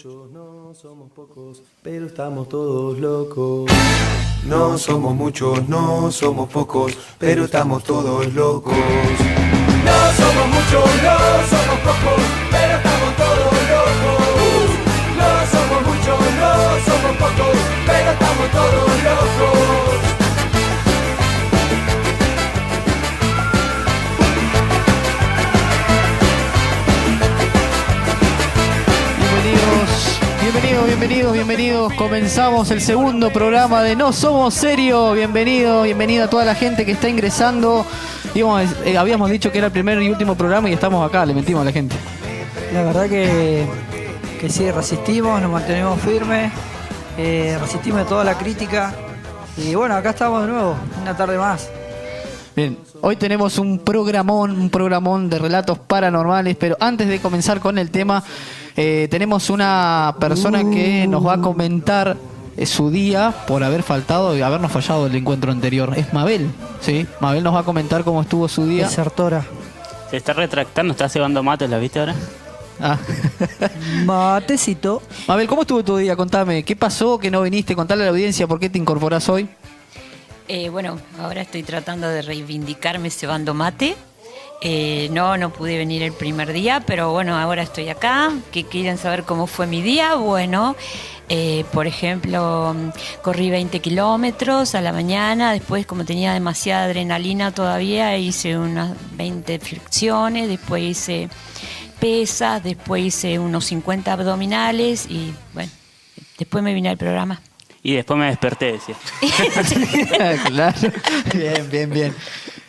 muchos, no somos pocos, pero estamos todos locos. No somos muchos, no somos pocos, pero estamos todos locos. No somos muchos, no somos pocos, pero estamos todos locos. No somos muchos, no somos pocos, pero estamos todos locos. Bienvenidos. Comenzamos el segundo programa de No Somos Serios. Bienvenida a toda la gente que está ingresando. Habíamos dicho que era el primer y último programa y estamos acá, le mentimos a la gente. La verdad que sí, resistimos, nos mantenemos firmes, resistimos de toda la crítica. Y bueno, acá estamos de nuevo, una tarde más. Bien, hoy tenemos un programón de relatos paranormales, pero antes de comenzar con el tema, tenemos una persona que nos va a comentar su día por habernos fallado el encuentro anterior. Es Mabel, ¿sí? Mabel nos va a comentar cómo estuvo su día. Desertora. Se está retractando, está cebando mates, ¿la viste ahora? Ah. Matecito. Mabel, ¿cómo estuvo tu día? Contame, ¿qué pasó? ¿Que no viniste? Contale a la audiencia por qué te incorporás hoy. Bueno, ahora estoy tratando de reivindicarme cebando mate. No pude venir el primer día, pero bueno, ahora estoy acá. ¿Que quieren saber cómo fue mi día? Bueno, por ejemplo, corrí 20 kilómetros a la mañana. Después, como tenía demasiada adrenalina todavía, hice unas 20 flexiones. Después hice pesas. Después hice unos 50 abdominales. Y bueno, después me vine al programa. Y después me desperté, decía. Claro. Bien.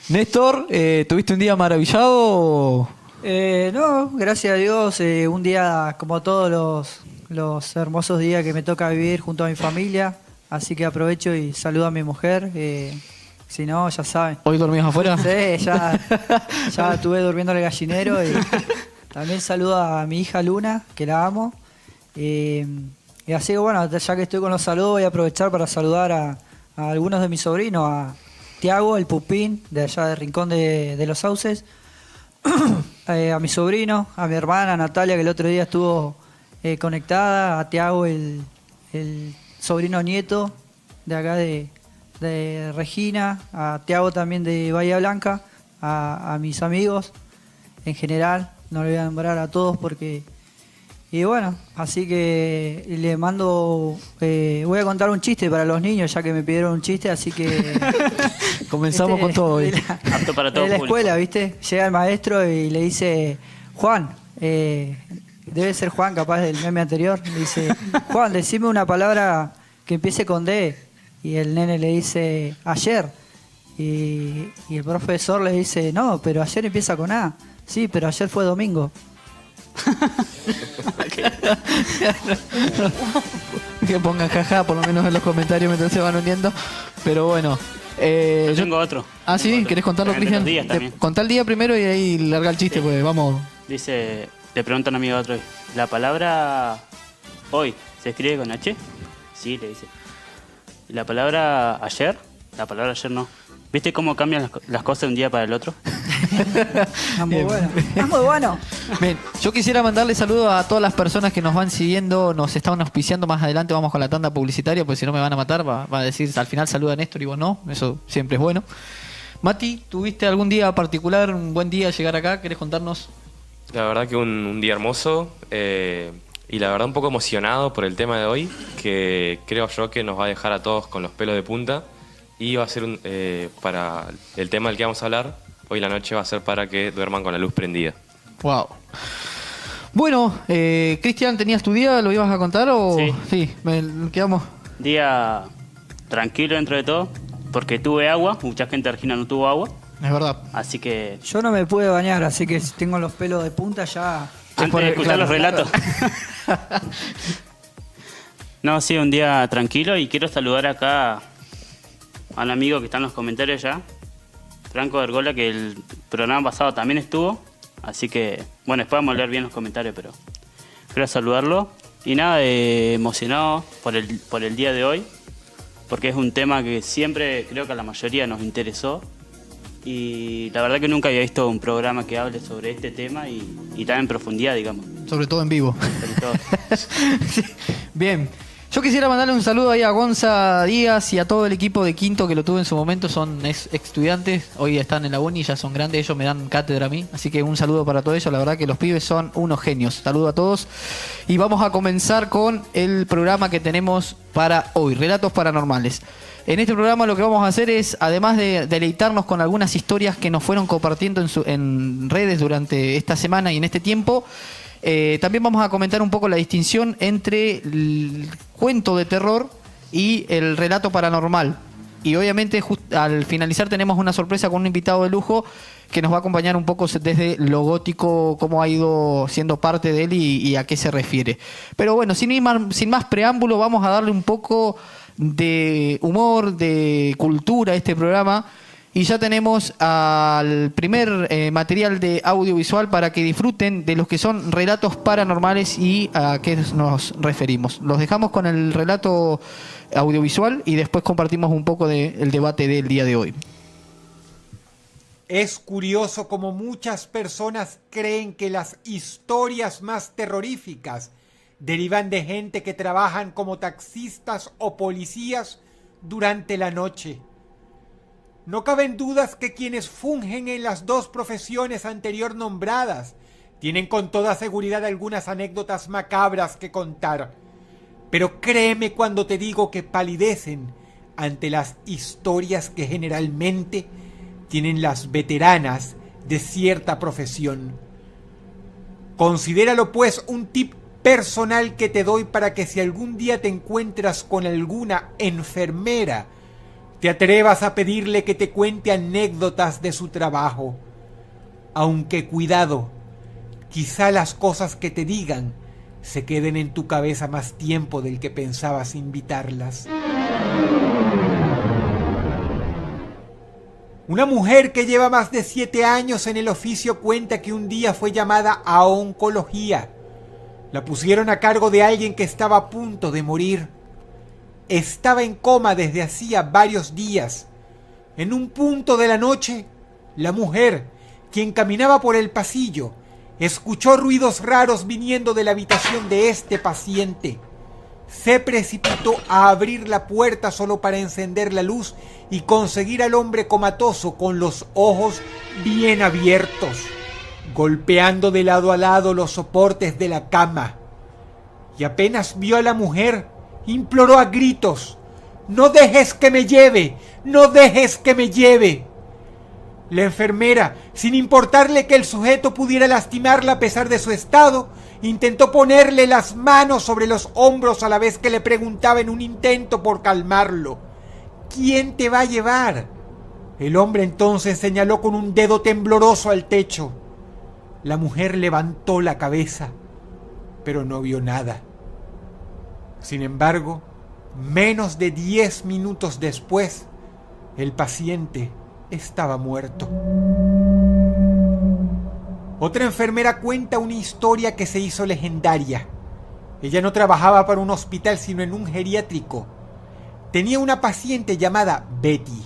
Néstor, ¿tuviste un día maravillado? No, gracias a Dios, un día como todos los hermosos días que me toca vivir junto a mi familia. Así que aprovecho y saludo a mi mujer. Si no, ya saben. ¿Hoy dormías afuera? Sí, ya estuve durmiendo en el gallinero. Y también saludo a mi hija Luna, que la amo. Y así que bueno, ya que estoy con los saludos, voy a aprovechar para saludar a algunos de mis sobrinos, a Tiago, el pupín, de allá de Rincón de los Sauces, a mi sobrino, a mi hermana Natalia, que el otro día estuvo conectada, a Tiago, el sobrino nieto de acá de Regina, a Tiago también de Bahía Blanca, a mis amigos en general, no le voy a nombrar a todos porque... Y bueno, así que le mando... voy a contar un chiste para los niños, ya que me pidieron un chiste, así que... Comenzamos con todo hoy. Apto para todo de la público. escuela, ¿viste? Llega el maestro y le dice... Juan, debe ser Juan, capaz del meme anterior. Le dice, Juan, decime una palabra que empiece con D. Y el nene le dice, ayer. Y el profesor le dice, no, pero ayer empieza con A. Sí, pero ayer fue domingo. Que pongan jaja, por lo menos en los comentarios mientras se van uniendo. Pero bueno. Yo tengo otro. Ah, sí, ¿querés contarlo, Cristian? Contá el día primero y ahí larga el chiste, pues vamos. Dice, le pregunta a un amigo a otro, ¿la palabra hoy se escribe con H? Sí, le dice. ¿Y la palabra ayer? La palabra ayer no. ¿Viste cómo cambian las cosas de un día para el otro? Es muy bueno. Es muy bueno. Bien, yo quisiera mandarle saludos a todas las personas que nos van siguiendo, nos están auspiciando. Más adelante vamos con la tanda publicitaria, porque si no me van a matar, va a decir al final saluda a Néstor y vos no, eso siempre es bueno. Mati, ¿tuviste algún día particular, un buen día llegar acá? ¿Querés contarnos? La verdad que un día hermoso y la verdad un poco emocionado por el tema de hoy, que creo yo que nos va a dejar a todos con los pelos de punta y va a ser para el tema del que vamos a hablar. Hoy la noche va a ser para que duerman con la luz prendida. Wow. Bueno, Cristian, ¿tenías tu día? ¿Lo ibas a contar o...? Sí, quedamos... Día tranquilo dentro de todo, porque tuve agua. Mucha gente de Argentina no tuvo agua. Es verdad. Así que... Yo no me pude bañar, así que si tengo los pelos de punta ya... Antes de escuchar los relatos. No, sí, un día tranquilo y quiero saludar acá a un amigo que está en los comentarios ya. Franco Vergola, que el programa pasado también estuvo. Así que, bueno, después vamos a leer bien los comentarios, pero quiero saludarlo. Y nada, emocionado por el día de hoy, porque es un tema que siempre creo que a la mayoría nos interesó. Y la verdad que nunca había visto un programa que hable sobre este tema y tan en profundidad, digamos. Sobre todo en vivo. sobre todo. Sí. Bien. Yo quisiera mandarle un saludo ahí a Gonza Díaz y a todo el equipo de Quinto que lo tuve en su momento. Son estudiantes, hoy están en la uni, ya son grandes, ellos me dan cátedra a mí. Así que un saludo para todos ellos, la verdad que los pibes son unos genios. Saludo a todos. Y vamos a comenzar con el programa que tenemos para hoy, Relatos Paranormales. En este programa lo que vamos a hacer es, además de deleitarnos con algunas historias que nos fueron compartiendo en redes durante esta semana y en este tiempo, también vamos a comentar un poco la distinción entre el cuento de terror y el relato paranormal. Y obviamente al finalizar tenemos una sorpresa con un invitado de lujo que nos va a acompañar un poco desde lo gótico, cómo ha ido siendo parte de él y a qué se refiere. Pero bueno, sin más preámbulo, vamos a darle un poco de humor, de cultura a este programa. Y ya tenemos al primer material de audiovisual para que disfruten de los que son relatos paranormales y a qué nos referimos. Los dejamos con el relato audiovisual y después compartimos un poco del debate del día de hoy. Es curioso cómo muchas personas creen que las historias más terroríficas derivan de gente que trabajan como taxistas o policías durante la noche. No caben dudas que quienes fungen en las dos profesiones anterior nombradas tienen con toda seguridad algunas anécdotas macabras que contar. Pero créeme cuando te digo que palidecen ante las historias que generalmente tienen las veteranas de cierta profesión. Considéralo pues un tip personal que te doy para que si algún día te encuentras con alguna enfermera, te atrevas a pedirle que te cuente anécdotas de su trabajo. Aunque cuidado, quizá las cosas que te digan se queden en tu cabeza más tiempo del que pensabas invitarlas. Una mujer que lleva más de 7 años en el oficio cuenta que un día fue llamada a oncología. La pusieron a cargo de alguien que estaba a punto de morir. Estaba en coma desde hacía varios días. En un punto de la noche, la mujer, quien caminaba por el pasillo, escuchó ruidos raros viniendo de la habitación de este paciente. Se precipitó a abrir la puerta solo para encender la luz y conseguir al hombre comatoso con los ojos bien abiertos, golpeando de lado a lado los soportes de la cama. Y apenas vio a la mujer, imploró a gritos: «¡No dejes que me lleve! ¡No dejes que me lleve!». La enfermera, sin importarle que el sujeto pudiera lastimarla a pesar de su estado, intentó ponerle las manos sobre los hombros a la vez que le preguntaba en un intento por calmarlo: «¿Quién te va a llevar?». El hombre entonces señaló con un dedo tembloroso al techo. La mujer levantó la cabeza, pero no vio nada. Sin embargo, menos de 10 minutos después, el paciente estaba muerto. Otra enfermera cuenta una historia que se hizo legendaria. Ella no trabajaba para un hospital, sino en un geriátrico. Tenía una paciente llamada Betty,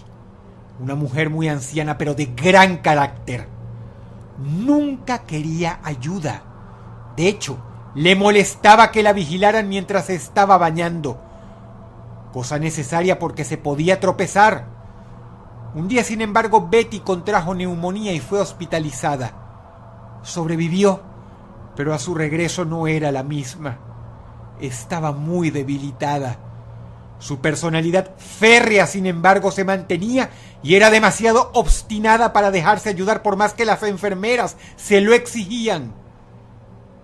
una mujer muy anciana, pero de gran carácter. Nunca quería ayuda. De hecho, le molestaba que la vigilaran mientras estaba bañando, cosa necesaria porque se podía tropezar. Un día, sin embargo, Betty contrajo neumonía y fue hospitalizada. Sobrevivió, pero a su regreso no era la misma. Estaba muy debilitada. Su personalidad férrea, sin embargo, se mantenía y era demasiado obstinada para dejarse ayudar por más que las enfermeras se lo exigían.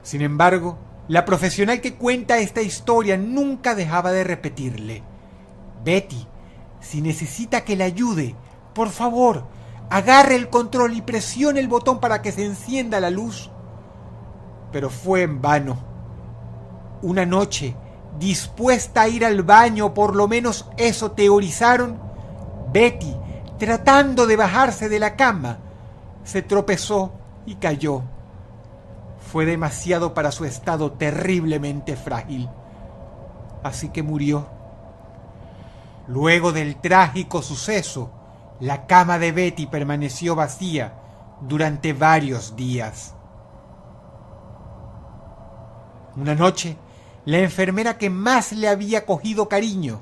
Sin embargo, la profesional que cuenta esta historia nunca dejaba de repetirle: «Betty, si necesita que le ayude, por favor, agarre el control y presione el botón para que se encienda la luz». Pero fue en vano. Una noche, dispuesta a ir al baño, por lo menos eso teorizaron, Betty, tratando de bajarse de la cama, se tropezó y cayó. Fue demasiado para su estado terriblemente frágil, así que murió. Luego del trágico suceso, la cama de Betty permaneció vacía durante varios días. Una noche, la enfermera que más le había cogido cariño,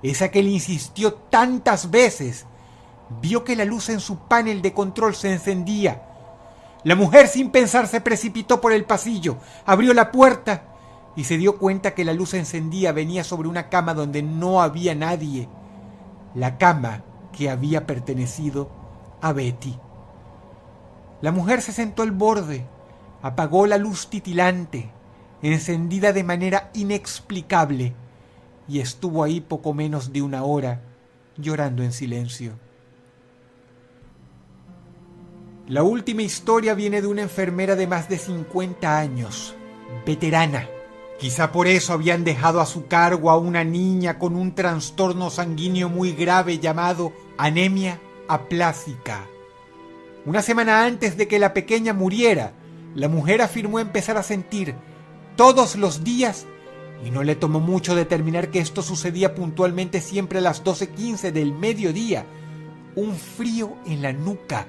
esa que le insistió tantas veces, vio que la luz en su panel de control se encendía. La mujer, sin pensar, se precipitó por el pasillo, abrió la puerta y se dio cuenta que la luz encendida venía sobre una cama donde no había nadie. La cama que había pertenecido a Betty. La mujer se sentó al borde, apagó la luz titilante, encendida de manera inexplicable, y estuvo ahí poco menos de una hora, llorando en silencio. La última historia viene de una enfermera de más de 50 años, veterana. Quizá por eso habían dejado a su cargo a una niña con un trastorno sanguíneo muy grave llamado anemia aplásica. Una semana antes de que la pequeña muriera, la mujer afirmó empezar a sentir todos los días, y no le tomó mucho determinar que esto sucedía puntualmente siempre a las 12:15 del mediodía, un frío en la nuca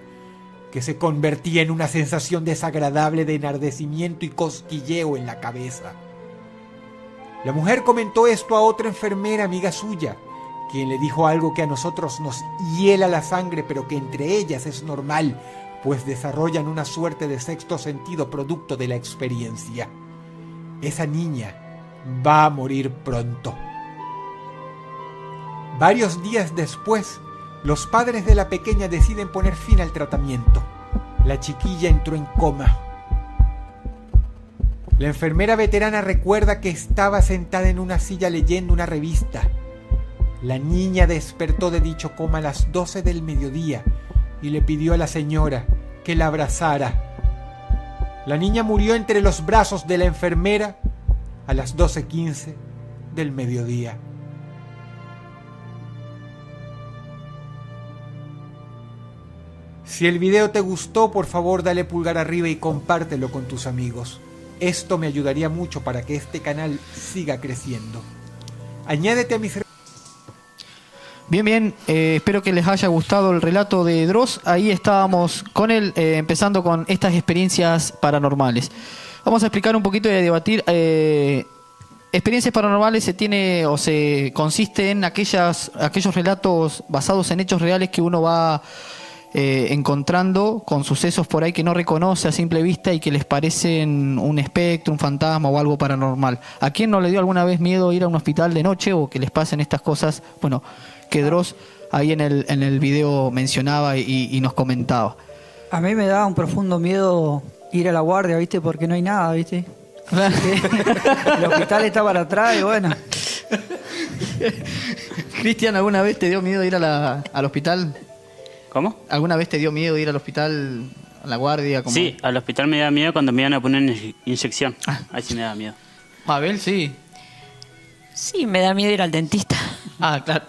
que se convertía en una sensación desagradable de enardecimiento y cosquilleo en la cabeza. La mujer comentó esto a otra enfermera amiga suya, quien le dijo algo que a nosotros nos hiela la sangre, pero que entre ellas es normal, pues desarrollan una suerte de sexto sentido producto de la experiencia. Esa niña va a morir pronto. Varios días después, los padres de la pequeña deciden poner fin al tratamiento. La chiquilla entró en coma. La enfermera veterana recuerda que estaba sentada en una silla leyendo una revista. La niña despertó de dicho coma a las 12 del mediodía y le pidió a la señora que la abrazara. La niña murió entre los brazos de la enfermera a las 12:15 del mediodía. Si el video te gustó, por favor dale pulgar arriba y compártelo con tus amigos. Esto me ayudaría mucho para que este canal siga creciendo. Añádete a mis... Bien, espero que les haya gustado el relato de Dross. Ahí estábamos con él, empezando con estas experiencias paranormales. Vamos a explicar un poquito y a debatir. Experiencias paranormales se consiste en aquellos relatos basados en hechos reales que uno va encontrando con sucesos por ahí que no reconoce a simple vista y que les parecen un espectro, un fantasma o algo paranormal. ¿A quién no le dio alguna vez miedo ir a un hospital de noche o que les pasen estas cosas? Bueno, que Dross ahí en el video mencionaba y nos comentaba. A mí me da un profundo miedo ir a la guardia, ¿viste? Porque no hay nada, ¿viste? El hospital está para atrás y bueno. Cristian, ¿alguna vez te dio miedo ir al hospital? ¿Cómo? ¿Alguna vez te dio miedo ir al hospital, a la guardia? Sí, al hospital me da miedo cuando me iban a poner inyección. Ahí sí me da miedo. Mabel, sí. Sí, me da miedo ir al dentista. Ah, claro.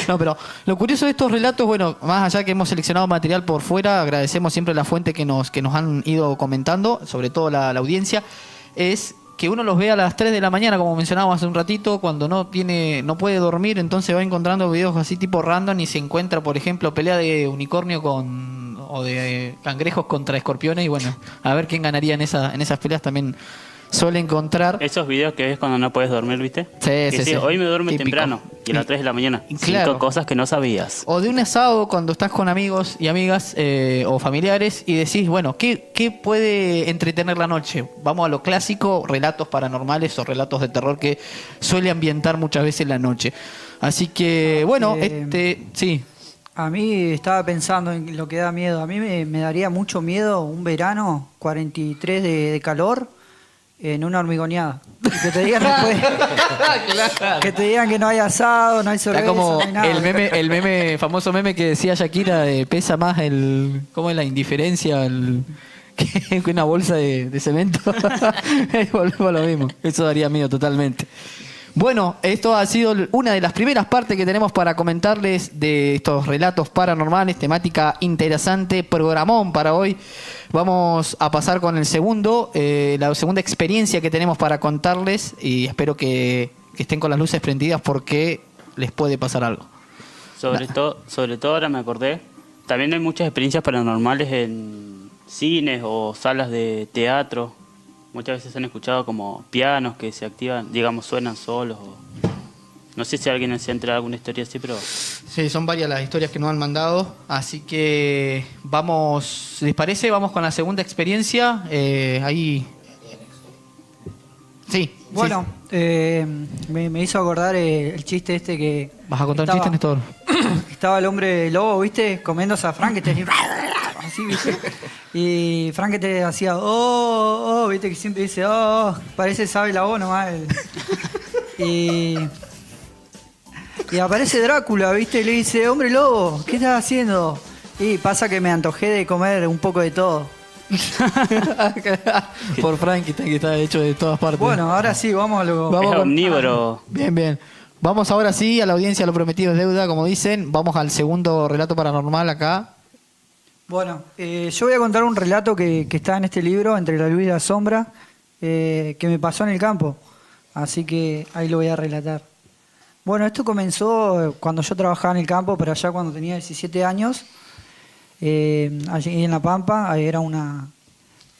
No, pero lo curioso de estos relatos, bueno, más allá que hemos seleccionado material por fuera, agradecemos siempre la fuente que nos han ido comentando, sobre todo la audiencia, es que uno los ve a las 3 de la mañana, como mencionábamos hace un ratito, cuando no puede dormir, entonces va encontrando videos así tipo random y se encuentra, por ejemplo, pelea de unicornio o de cangrejos contra escorpiones y bueno, a ver quién ganaría en esas peleas también suele encontrar. Esos videos que ves cuando no puedes dormir, ¿viste? Sí. Hoy me duermo Típico. Temprano y a las 3 de la mañana. Claro. 5 cosas que no sabías. O de un asado cuando estás con amigos y amigas o familiares y decís, bueno, ¿qué puede entretener la noche? Vamos a lo clásico, relatos paranormales o relatos de terror que suele ambientar muchas veces la noche. Así que, bueno, sí. A mí estaba pensando en lo que da miedo. A mí me daría mucho miedo un verano 43 de calor en una hormigoneada. Y que te digan después, que te digan que no hay asado, no hay cerveza, Está como no hay nada. el famoso meme que decía Shakira, pesa más ¿cómo es la indiferencia? Que una bolsa de cemento. Volvemos a lo mismo. Eso daría miedo totalmente. Bueno, esto ha sido una de las primeras partes que tenemos para comentarles de estos relatos paranormales, temática interesante, programón para hoy. Vamos a pasar con la segunda experiencia que tenemos para contarles y espero que estén con las luces prendidas porque les puede pasar algo. Sobre todo ahora me acordé, también hay muchas experiencias paranormales en cines o salas de teatro muchas veces han escuchado como pianos que se activan, digamos, suenan solos. No sé si alguien se ha enterado de alguna historia así, pero... Sí, son varias las historias que nos han mandado, así que vamos, ¿les parece? Vamos con la segunda experiencia. Ahí... Sí. Bueno, me hizo acordar el chiste este que... ¿Vas a contar un chiste, Néstor? Estaba el hombre lobo, ¿viste? Comiéndose a Frankenstein. Así, ¿viste? Y Frankenstein hacía, oh, ¿viste? Que siempre dice, oh, parece sabe la voz nomás. Y aparece Drácula, ¿viste? Y le dice, hombre lobo, ¿qué estás haciendo? Y pasa que me antojé de comer un poco de todo. Por Frankenstein, que está hecho de todas partes. Bueno, ahora sí, vamos a lo... Es omnívoro. Bien, bien. Vamos ahora sí a la audiencia, lo prometido es deuda, como dicen. Vamos al segundo relato paranormal acá. Bueno, yo voy a contar un relato que está en este libro, Entre la luz y la sombra, que me pasó en el campo. Así que ahí lo voy a relatar. Bueno, esto comenzó cuando yo trabajaba en el campo, pero allá cuando tenía 17 años. Allí en La Pampa era un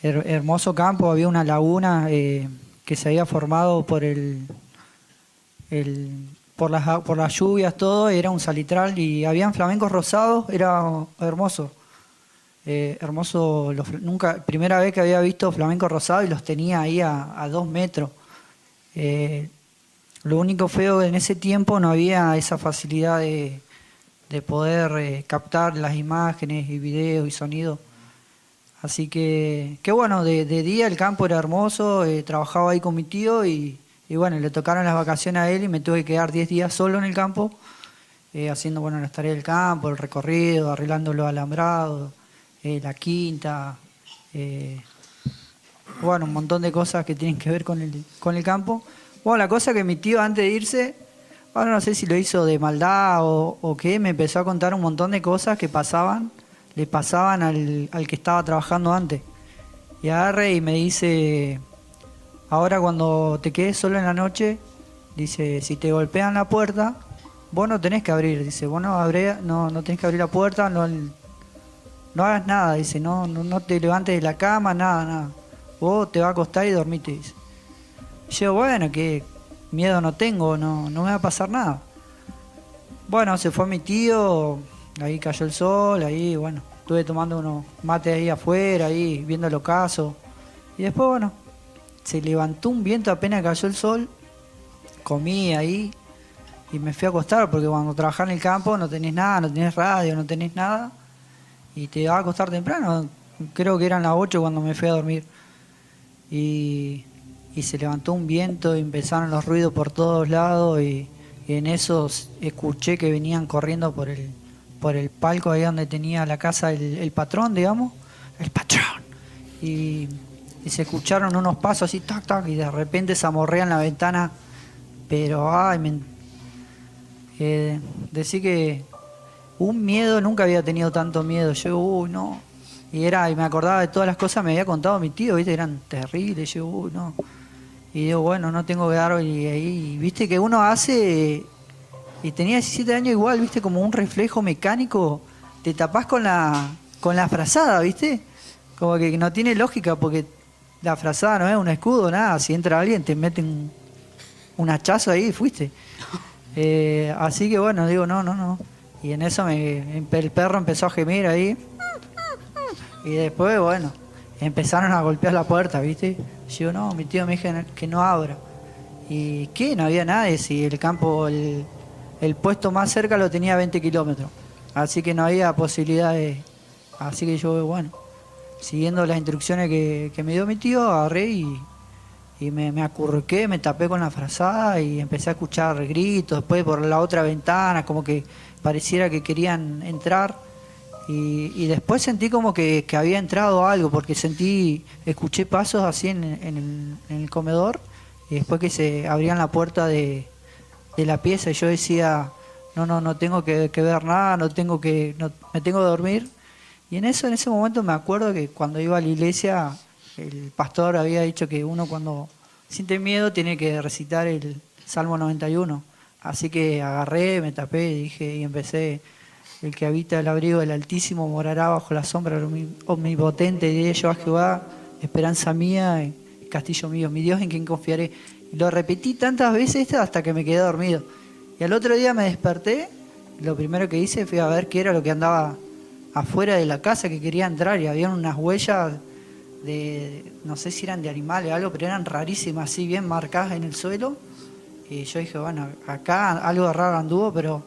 hermoso campo, había una laguna que se había formado por por las lluvias, todo, era un salitral y habían flamencos rosados, era hermoso. Hermoso, primera vez que había visto flamencos rosados y los tenía ahí a 2 metros. Lo único feo en ese tiempo no había esa facilidad de poder captar las imágenes y videos y sonidos. Así que bueno, de día el campo era hermoso, trabajaba ahí con mi tío y bueno, le tocaron las vacaciones a él y me tuve que quedar 10 días solo en el campo, haciendo bueno las tareas del campo, el recorrido, arreglando los alambrados, la quinta, bueno, un montón de cosas que tienen que ver con el campo. Bueno, la cosa que mi tío antes de irse, ahora no sé si lo hizo de maldad o qué, me empezó a contar un montón de cosas que le pasaban al que estaba trabajando antes. Y agarre y me dice, ahora cuando te quedes solo en la noche, dice, si te golpean la puerta, vos no tenés que abrir. Dice, vos no tenés que abrir la puerta, no hagas nada. Dice, no te levantes de la cama, nada. Vos te vas a acostar y dormite, dice. Y yo, bueno, que miedo no tengo, no me va a pasar nada. Bueno, se fue mi tío, ahí cayó el sol, ahí, bueno, estuve tomando unos mates ahí afuera, ahí viendo el ocaso. Y después, bueno, se levantó un viento apenas cayó el sol, comí ahí y me fui a acostar, porque cuando trabajás en el campo no tenés nada, no tenés radio, no tenés nada, y te vas a acostar temprano. Creo que eran las 8 cuando me fui a dormir. Y se levantó un viento y empezaron los ruidos por todos lados y en eso escuché que venían corriendo por el palco ahí donde tenía la casa el patrón, digamos, el patrón. Y se escucharon unos pasos así, tac, tac, y de repente se amorrean la ventana, pero decir que un miedo, nunca había tenido tanto miedo. Yo, uy, no. Y me acordaba de todas las cosas que me había contado mi tío, viste, eran terribles. Yo, uy, no. Y digo, bueno, no tengo que dar, y ahí, viste, que uno hace, y tenía 17 años igual, viste, como un reflejo mecánico, te tapás con la frazada, viste, como que no tiene lógica, porque la frazada no es un escudo, nada, si entra alguien te meten un hachazo ahí y fuiste. Así que bueno, digo, no. Y en eso el perro empezó a gemir ahí, y después, bueno, empezaron a golpear la puerta, ¿viste? Yo, no, mi tío me dijo que no abra. ¿Y qué? No había nadie, si el campo, el puesto más cerca lo tenía a 20 kilómetros. Así que no había posibilidad de... Así que yo, bueno, siguiendo las instrucciones que me dio mi tío, agarré y me acurruqué, me tapé con la frazada y empecé a escuchar gritos, después por la otra ventana, como que pareciera que querían entrar. Y después sentí como que había entrado algo, porque escuché pasos así en el comedor, y después que se abrían la puerta de la pieza, y yo decía, no tengo que ver nada, me tengo que dormir. Y en ese momento me acuerdo que cuando iba a la iglesia, el pastor había dicho que uno cuando siente miedo tiene que recitar el Salmo 91. Así que agarré, me tapé y empecé... El que habita el abrigo del Altísimo morará bajo la sombra del Omnipotente, diré yo a Jehová, esperanza mía castillo mío, mi Dios en quien confiaré. Y lo repetí tantas veces hasta que me quedé dormido. Y al otro día me desperté, lo primero que hice fue a ver qué era lo que andaba afuera de la casa, que quería entrar, y había unas huellas no sé si eran de animales o algo, pero eran rarísimas, así bien marcadas en el suelo. Y yo dije, bueno, acá algo raro anduvo, pero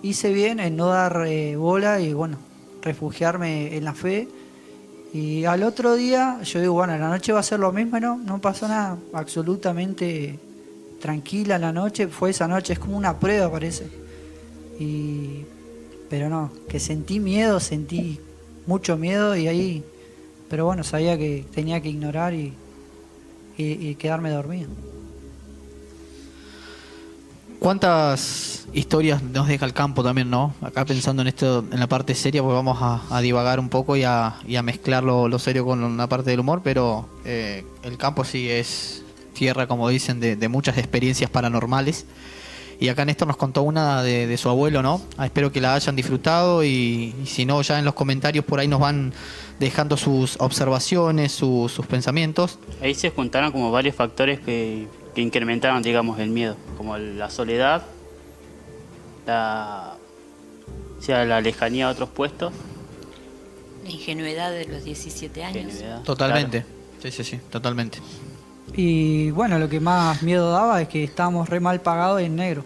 hice bien en no dar bola y bueno, refugiarme en la fe. Y al otro día yo digo, bueno, la noche va a ser lo mismo, no pasó nada, absolutamente tranquila la noche, fue esa noche, es como una prueba parece. Pero no, que sentí mucho miedo y ahí, pero bueno, sabía que tenía que ignorar y quedarme dormido. ¿Cuántas historias nos deja el campo también, no? Acá pensando en esto, en la parte seria, pues vamos a divagar un poco y a mezclar lo serio con una parte del humor, pero el campo sí es tierra, como dicen, de muchas experiencias paranormales. Y acá Néstor nos contó una de su abuelo, ¿no? Espero que la hayan disfrutado y si no, ya en los comentarios por ahí nos van dejando sus observaciones, sus pensamientos. Ahí se juntaron como varios factores que incrementaron, digamos, el miedo, como la soledad, la lejanía a otros puestos. La ingenuidad de los 17 años. Ingenuidad, Totalmente, claro. sí, totalmente. Y bueno, lo que más miedo daba es que estábamos re mal pagados en negro.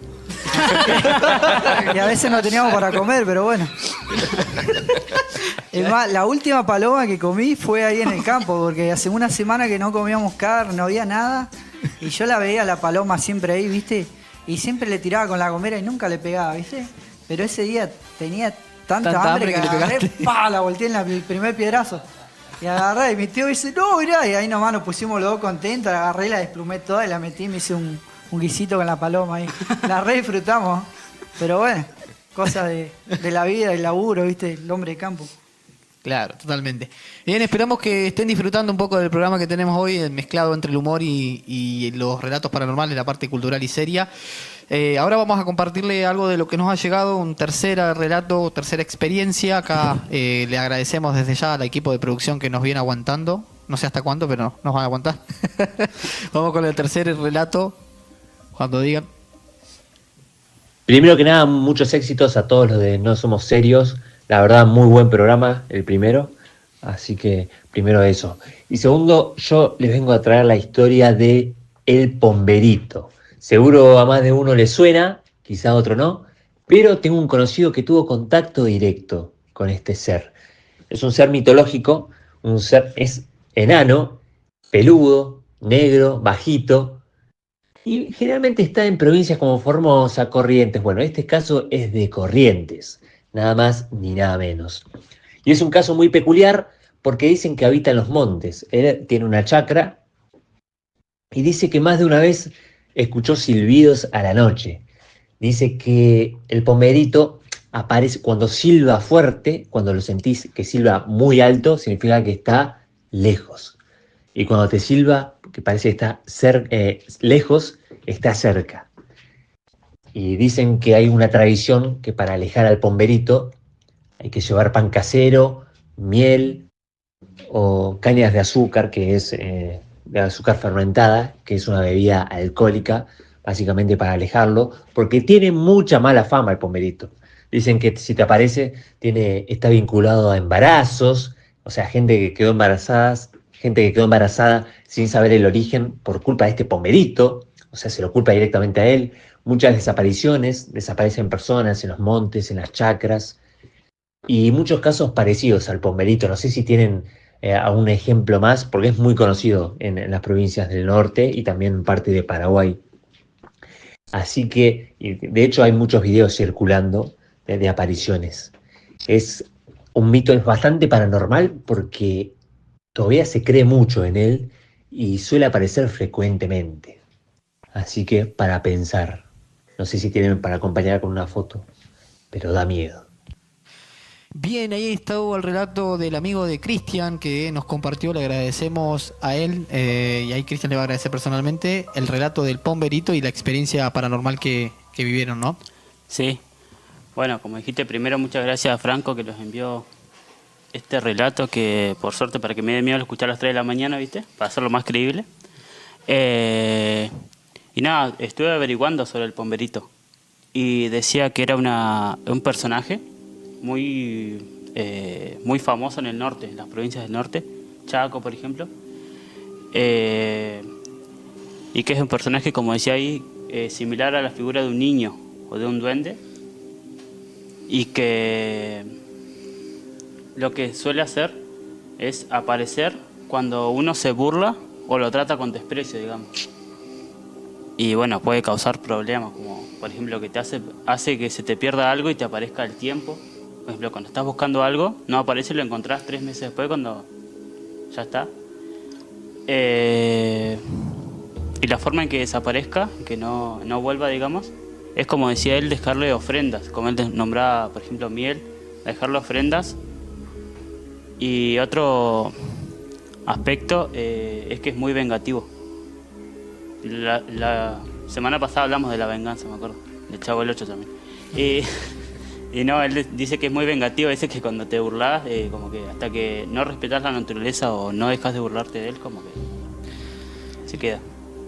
Y a veces no teníamos para comer, pero bueno. Es más, la última paloma que comí fue ahí en el campo, porque hace una semana que no comíamos carne, no había nada. Y yo la veía la paloma siempre ahí, ¿viste? Y siempre le tiraba con la gomera y nunca le pegaba, ¿viste? Pero ese día tenía tanta hambre que le agarré, pegaste. ¡pah! La volteé en el primer piedrazo. Y agarré, y mi tío dice, no, mirá, y ahí nomás nos pusimos los dos contentos, la agarré, la desplumé toda y la metí y me hice un guisito con la paloma ahí. La re disfrutamos, pero bueno, cosas de la vida, del laburo, ¿viste? El hombre de campo. Claro, totalmente. Bien, esperamos que estén disfrutando un poco del programa que tenemos hoy, mezclado entre el humor y los relatos paranormales, la parte cultural y seria. Ahora vamos a compartirle algo de lo que nos ha llegado, un tercer relato, tercera experiencia. Acá le agradecemos desde ya al equipo de producción que nos viene aguantando. No sé hasta cuándo, pero nos van a aguantar. Vamos con el tercer relato, cuando digan. Primero que nada, muchos éxitos a todos los de No Somos Serios. La verdad, muy buen programa, el primero. Así que, primero eso. Y segundo, yo les vengo a traer la historia de El Pomberito. Seguro a más de uno le suena, quizá a otro no, pero tengo un conocido que tuvo contacto directo con este ser. Es un ser mitológico, es enano, peludo, negro, bajito, y generalmente está en provincias como Formosa, Corrientes. Bueno, este caso es de Corrientes, nada más ni nada menos. Y es un caso muy peculiar porque dicen que habita en los montes. Él tiene una chacra y dice que más de una vez escuchó silbidos a la noche. Dice que el pomberito aparece cuando silba fuerte, cuando lo sentís que silba muy alto, significa que está lejos. Y cuando te silba, que parece que está lejos, está cerca. Y dicen que hay una tradición que para alejar al pomberito hay que llevar pan casero, miel o cañas de azúcar, que es de azúcar fermentada, que es una bebida alcohólica, básicamente para alejarlo, porque tiene mucha mala fama el pomberito. Dicen que si te aparece, está vinculado a embarazos, o sea, gente que quedó embarazada sin saber el origen por culpa de este pomberito, o sea, se lo culpa directamente a él. Muchas desapariciones, desaparecen personas en los montes, en las chacras, y muchos casos parecidos al pomberito. No sé si tienen algún ejemplo más, porque es muy conocido en las provincias del norte y también en parte de Paraguay. Así que, de hecho, hay muchos videos circulando de apariciones. Es un mito, es bastante paranormal porque todavía se cree mucho en él y suele aparecer frecuentemente. Así que, para pensar. No sé si tienen para acompañar con una foto, pero da miedo. Bien, ahí estuvo el relato del amigo de Cristian que nos compartió, le agradecemos a él y ahí Cristian le va a agradecer personalmente el relato del pomberito y la experiencia paranormal que vivieron, ¿no? Sí. Bueno, como dijiste, primero muchas gracias a Franco que los envió este relato que, por suerte, para que me dé miedo escuchar a las 3 de la mañana, ¿viste? Para hacerlo más creíble. Y nada, estuve averiguando sobre el Pomberito. Y decía que era un personaje muy famoso en el norte, en las provincias del norte. Chaco, por ejemplo. Y que es un personaje, como decía ahí, similar a la figura de un niño o de un duende. Y que lo que suele hacer es aparecer cuando uno se burla o lo trata con desprecio, digamos. Y bueno, puede causar problemas, como por ejemplo que te hace que se te pierda algo y te aparezca el tiempo. Por ejemplo, cuando estás buscando algo, no aparece y lo encontrás 3 meses después cuando ya está. Y la forma en que desaparezca, que no vuelva, digamos, es como decía él, dejarle ofrendas, como él nombraba, por ejemplo, miel, dejarle ofrendas. Y otro aspecto es que es muy vengativo. La semana pasada hablamos de la venganza, me acuerdo, del Chavo del 8 también. Y no, él dice que es muy vengativo, dice que cuando te burlas, como que hasta que no respetas la naturaleza o no dejas de burlarte de él, como que se queda.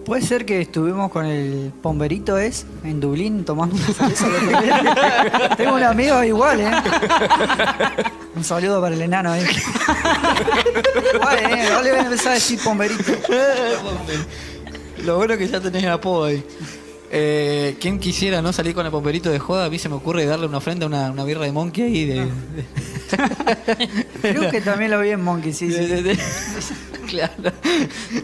Puede ser que estuvimos con el Pomberito en Dublín tomando una cerveza. Tengo un amigo igual, Un saludo para el enano ahí. Igual, ahora le voy a empezar a decir Pomberito. Lo bueno que ya tenés apodo ahí. ¿Quién quisiera no salir con el Pomberito de joda? A mí se me ocurre darle una ofrenda a una birra de Monkey ahí. Creo que también lo vi en Monkey, sí. Claro.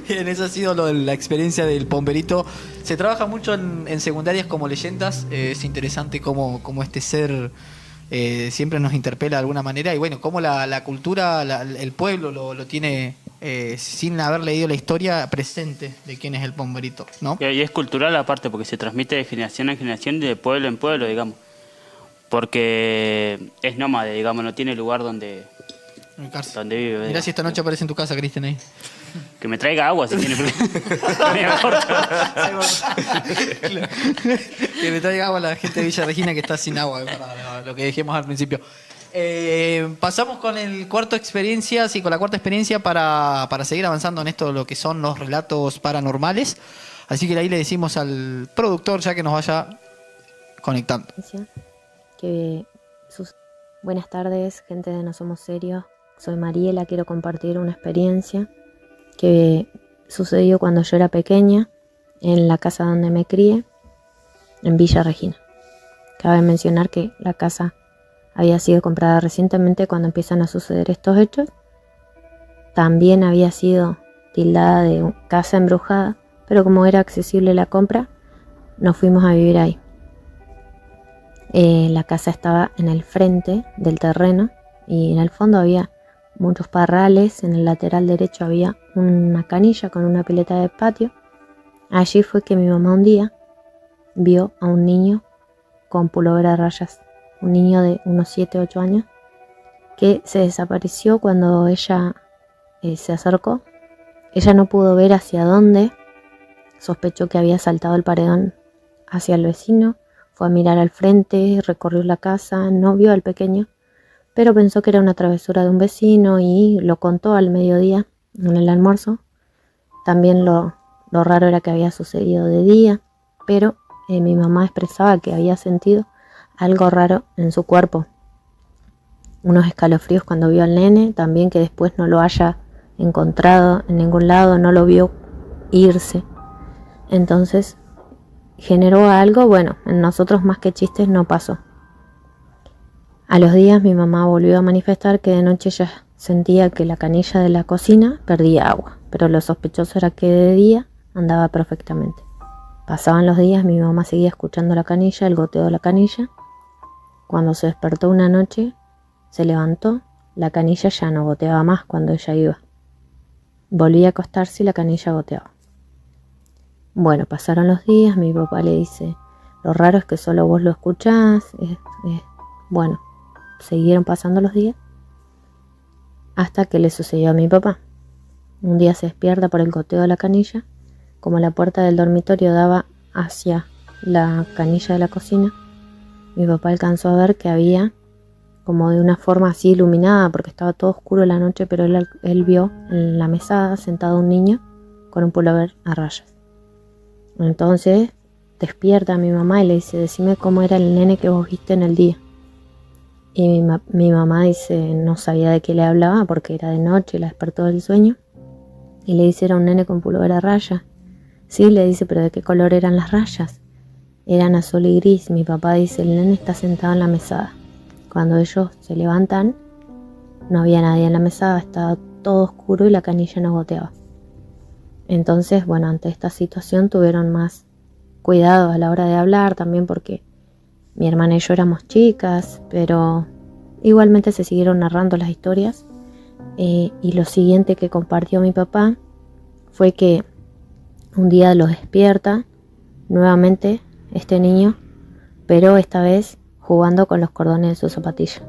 Bien, esa ha sido la experiencia del Pomberito. Se trabaja mucho en secundarias como leyendas. Es interesante cómo este ser siempre nos interpela de alguna manera. Y bueno, cómo la cultura, el pueblo lo tiene, sin haber leído la historia, presente de quién es el Pomberito, ¿no? Y es cultural aparte, porque se transmite de generación en generación y de pueblo en pueblo, digamos. Porque es nómade, digamos, no tiene lugar donde vive. Mirá si esta noche aparece en tu casa, Cristian, ahí. Que me traiga agua si tiene Que me traiga agua la gente de Villa Regina que está sin agua, lo que dijimos al principio. Pasamos con la cuarta experiencia para seguir avanzando en esto, lo que son los relatos paranormales. Así que ahí le decimos al productor ya que nos vaya conectando. Buenas tardes, gente de No Somos Serios. Soy Mariela, quiero compartir una experiencia que sucedió cuando yo era pequeña en la casa donde me crié, en Villa Regina. Cabe mencionar que la casa había sido comprada recientemente cuando empiezan a suceder estos hechos. También había sido tildada de casa embrujada, pero como era accesible la compra, nos fuimos a vivir ahí. La casa estaba en el frente del terreno y en el fondo había muchos parrales. En el lateral derecho había una canilla con una pileta de patio. Allí fue que mi mamá un día vio a un niño con pullover a rayas, un niño de unos 7 u 8 años, que se desapareció cuando ella se acercó. Ella no pudo ver hacia dónde, sospechó que había saltado el paredón hacia el vecino, fue a mirar al frente, recorrió la casa, no vio al pequeño, pero pensó que era una travesura de un vecino y lo contó al mediodía en el almuerzo. También lo raro era que había sucedido de día, pero mi mamá expresaba que había sentido algo raro en su cuerpo. Unos escalofríos cuando vio al nene, también que después no lo haya encontrado en ningún lado, no lo vio irse. Entonces generó algo, bueno, en nosotros más que chistes no pasó. A los días mi mamá volvió a manifestar que de noche ella sentía que la canilla de la cocina perdía agua, pero lo sospechoso era que de día andaba perfectamente. Pasaban los días, mi mamá seguía escuchando la canilla, el goteo de la canilla. Cuando se despertó una noche, se levantó, la canilla ya no goteaba más cuando ella iba. Volvía a acostarse y la canilla goteaba. Bueno, pasaron los días, mi papá le dice, lo raro es que solo vos lo escuchás. Bueno, siguieron pasando los días hasta que le sucedió a mi papá. Un día se despierta por el goteo de la canilla. Como la puerta del dormitorio daba hacia la canilla de la cocina, mi papá alcanzó a ver que había como de una forma así iluminada, porque estaba todo oscuro la noche, pero él vio en la mesada sentado un niño con un pullover a rayas. Entonces despierta a mi mamá y le dice, decime cómo era el nene que vos viste en el día. Y mi mamá dice, no sabía de qué le hablaba porque era de noche y la despertó del sueño. Y le dice, era un nene con pullover a rayas. Sí, le dice, pero ¿de qué color eran las rayas? Eran azul y gris. Mi papá dice, el nene está sentado en la mesada. Cuando ellos se levantan, no había nadie en la mesada, estaba todo oscuro y la canilla no goteaba. Entonces, bueno, ante esta situación tuvieron más cuidado a la hora de hablar, también porque mi hermana y yo éramos chicas, pero igualmente se siguieron narrando las historias. Y lo siguiente que compartió mi papá fue que un día los despierta nuevamente este niño, pero esta vez jugando con los cordones de su zapatilla.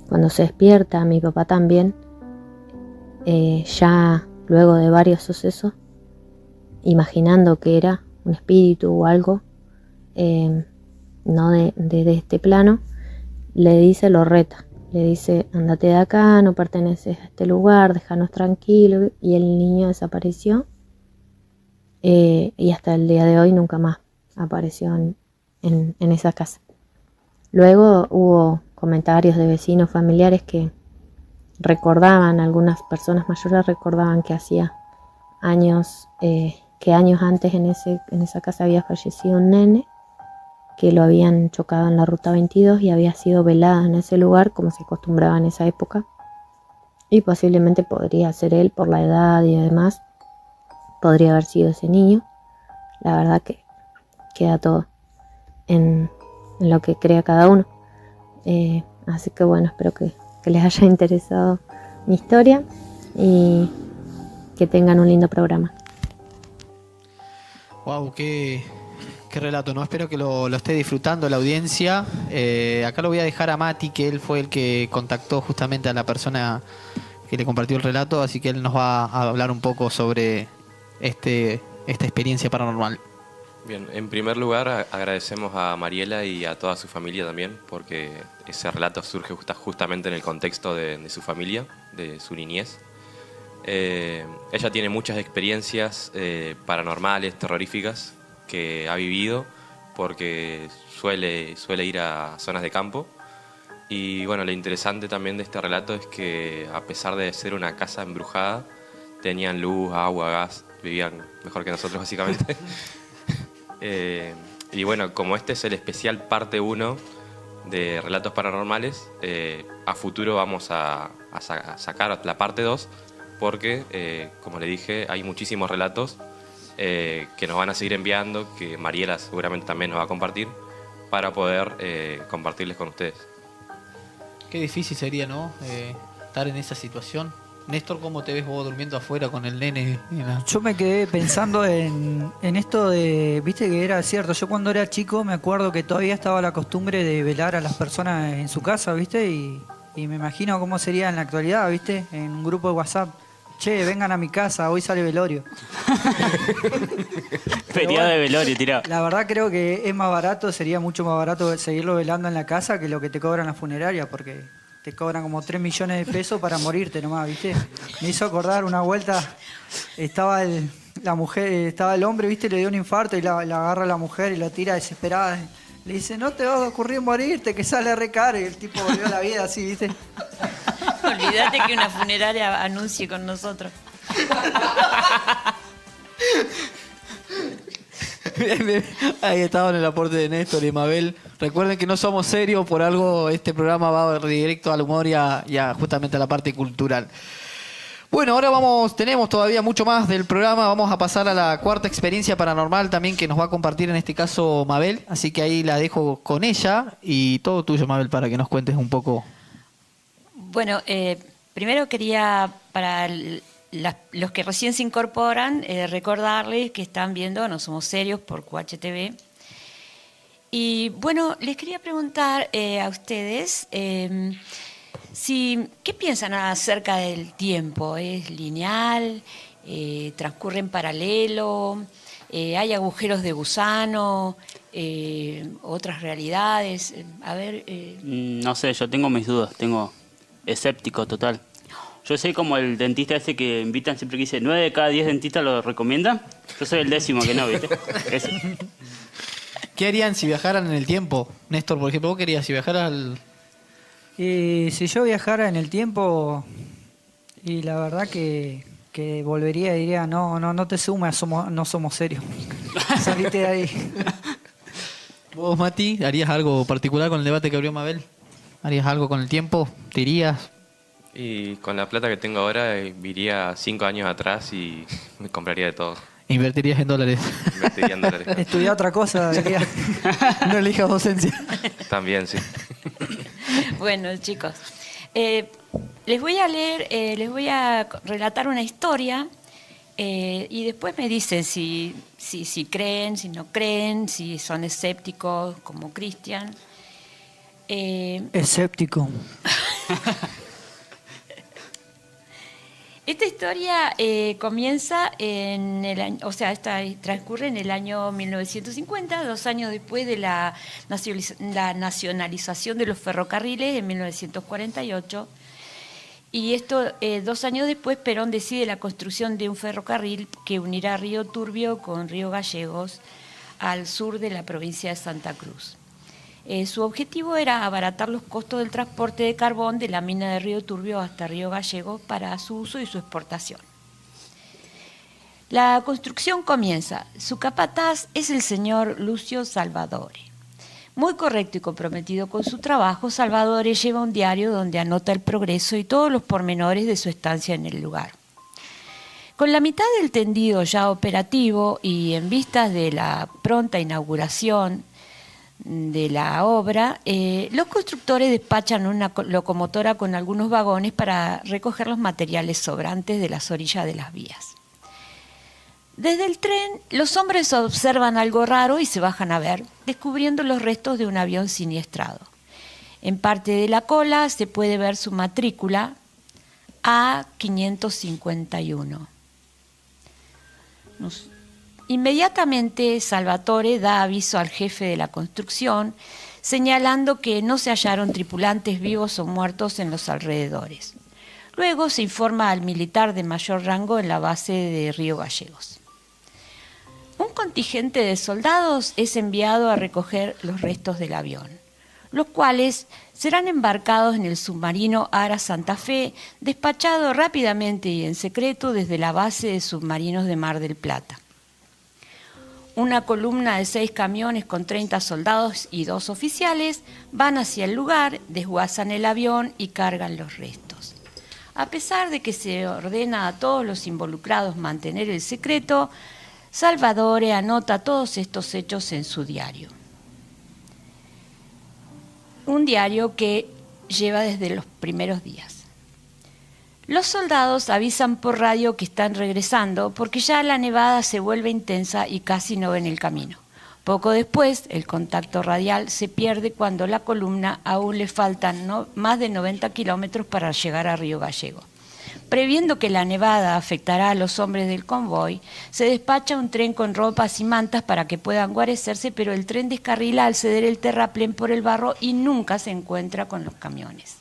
Cuando se despierta, mi papá también, ya luego de varios sucesos, imaginando que era un espíritu o algo, no de este plano, le dice, lo reta, le dice, andate de acá, no perteneces a este lugar, déjanos tranquilos, y el niño desapareció, y hasta el día de hoy nunca más apareció en esa casa. Luego hubo comentarios de vecinos familiares que recordaban, algunas personas mayores recordaban que hacía años, que años antes en esa casa había fallecido un nene, que lo habían chocado en la ruta 22 y había sido velado en ese lugar como se acostumbraba en esa época, y posiblemente podría ser él por la edad y demás, podría haber sido ese niño. La verdad que queda todo en lo que crea cada uno, así que bueno, espero que les haya interesado mi historia y que tengan un lindo programa. Wow, qué relato, ¿no? Espero que lo esté disfrutando la audiencia. Acá lo voy a dejar a Mati, que él fue el que contactó justamente a la persona que le compartió el relato, así que él nos va a hablar un poco sobre esta experiencia paranormal. Bien, en primer lugar agradecemos a Mariela y a toda su familia también, porque ese relato surge justamente en el contexto de su familia, de su niñez. Ella tiene muchas experiencias paranormales, terroríficas, que ha vivido porque suele ir a zonas de campo. Y bueno, lo interesante también de este relato es que a pesar de ser una casa embrujada, tenían luz, agua, gas, vivían mejor que nosotros básicamente. Y bueno, como este es el especial parte 1 de Relatos Paranormales, a futuro vamos a sacar la parte 2 porque, como le dije, hay muchísimos relatos que nos van a seguir enviando, que Mariela seguramente también nos va a compartir, para poder compartirles con ustedes. Qué difícil sería, ¿no? Estar en esa situación. Néstor, ¿cómo te ves vos durmiendo afuera con el nene? Yo me quedé pensando en esto de, viste que era cierto, yo cuando era chico me acuerdo que todavía estaba la costumbre de velar a las personas en su casa, viste, y me imagino cómo sería en la actualidad, viste, en un grupo de WhatsApp. Che, vengan a mi casa, hoy sale velorio. Feriado de velorio, tirado. La verdad creo que es más barato, sería mucho más barato seguirlo velando en la casa que lo que te cobran la funeraria, porque te cobran como 3 millones de pesos para morirte nomás, ¿viste? Me hizo acordar una vuelta, estaba el hombre, ¿viste? Le dio un infarto y la agarra la mujer y lo tira desesperada. Le dice, no te va a ocurrir morirte, que sale re caro. Y el tipo volvió a la vida así, ¿viste? Olvídate que una funeraria anuncie con nosotros. Ahí estaban el aporte de Néstor y Mabel. Recuerden que no somos serios, por algo este programa va directo al humor y a justamente a la parte cultural. Bueno, ahora tenemos todavía mucho más del programa. Vamos a pasar a la cuarta experiencia paranormal también que nos va a compartir en este caso Mabel. Así que ahí la dejo con ella y todo tuyo, Mabel, para que nos cuentes un poco. Bueno, primero quería, para los que recién se incorporan, recordarles que están viendo No Somos Serios por QHTV. Y bueno, les quería preguntar a ustedes... ¿qué piensan acerca del tiempo? ¿Es lineal? ¿Transcurre en paralelo? hay agujeros de gusano, otras realidades. A ver. No sé, yo tengo mis dudas, tengo escéptico total. Yo soy como el dentista ese que invitan siempre que dice 9 de cada 10 dentistas lo recomiendan. Yo soy el 10º que no, ¿viste? Ese. ¿Qué harían si viajaran en el tiempo? Néstor, por ejemplo, ¿vos querías si viajaras al...? Si yo viajara en el tiempo, y la verdad que volvería y diría, no te sumas, no somos serios. Salite de ahí. ¿Vos, Mati, harías algo particular con el debate que abrió Mabel? ¿Harías algo con el tiempo? ¿Te irías? Y con la plata que tengo ahora, iría 5 años atrás y me compraría de todo. ¿Invertirías en dólares? Invertiría en dólares. Estudiar otra cosa, diría. No elijas docencia. También, sí. Bueno, chicos, les voy a leer, les voy a relatar una historia y después me dicen si creen, si no creen, si son escépticos como Cristian. Escéptico. Esta historia comienza en el año, transcurre en el año 1950, 2 años después de la nacionalización de los ferrocarriles en 1948. Y esto, 2 años después, Perón decide la construcción de un ferrocarril que unirá Río Turbio con Río Gallegos al sur de la provincia de Santa Cruz. Su objetivo era abaratar los costos del transporte de carbón de la mina de Río Turbio hasta Río Gallegos para su uso y su exportación. La construcción comienza. Su capataz es el señor Lucio Salvadore. Muy correcto y comprometido con su trabajo, Salvadore lleva un diario donde anota el progreso y todos los pormenores de su estancia en el lugar. Con la mitad del tendido ya operativo y en vistas de la pronta inauguración de la obra, los constructores despachan una locomotora con algunos vagones para recoger los materiales sobrantes de las orillas de las vías. Desde el tren, los hombres observan algo raro y se bajan a ver, descubriendo los restos de un avión siniestrado. En parte de la cola se puede ver su matrícula A551. Inmediatamente Salvatore da aviso al jefe de la construcción, señalando que no se hallaron tripulantes vivos o muertos en los alrededores. Luego se informa al militar de mayor rango en la base de Río Gallegos. Un contingente de soldados es enviado a recoger los restos del avión, los cuales serán embarcados en el submarino Ara Santa Fe, despachado rápidamente y en secreto desde la base de submarinos de Mar del Plata. Una columna de 6 camiones con 30 soldados y 2 oficiales van hacia el lugar, desguazan el avión y cargan los restos. A pesar de que se ordena a todos los involucrados mantener el secreto, Salvadore anota todos estos hechos en su diario. Un diario que lleva desde los primeros días. Los soldados avisan por radio que están regresando porque ya la nevada se vuelve intensa y casi no ven el camino. Poco después, el contacto radial se pierde cuando la columna aún le faltan más de 90 kilómetros para llegar a Río Gallegos. Previendo que la nevada afectará a los hombres del convoy, se despacha un tren con ropas y mantas para que puedan guarecerse, pero el tren descarrila al ceder el terraplén por el barro y nunca se encuentra con los camiones.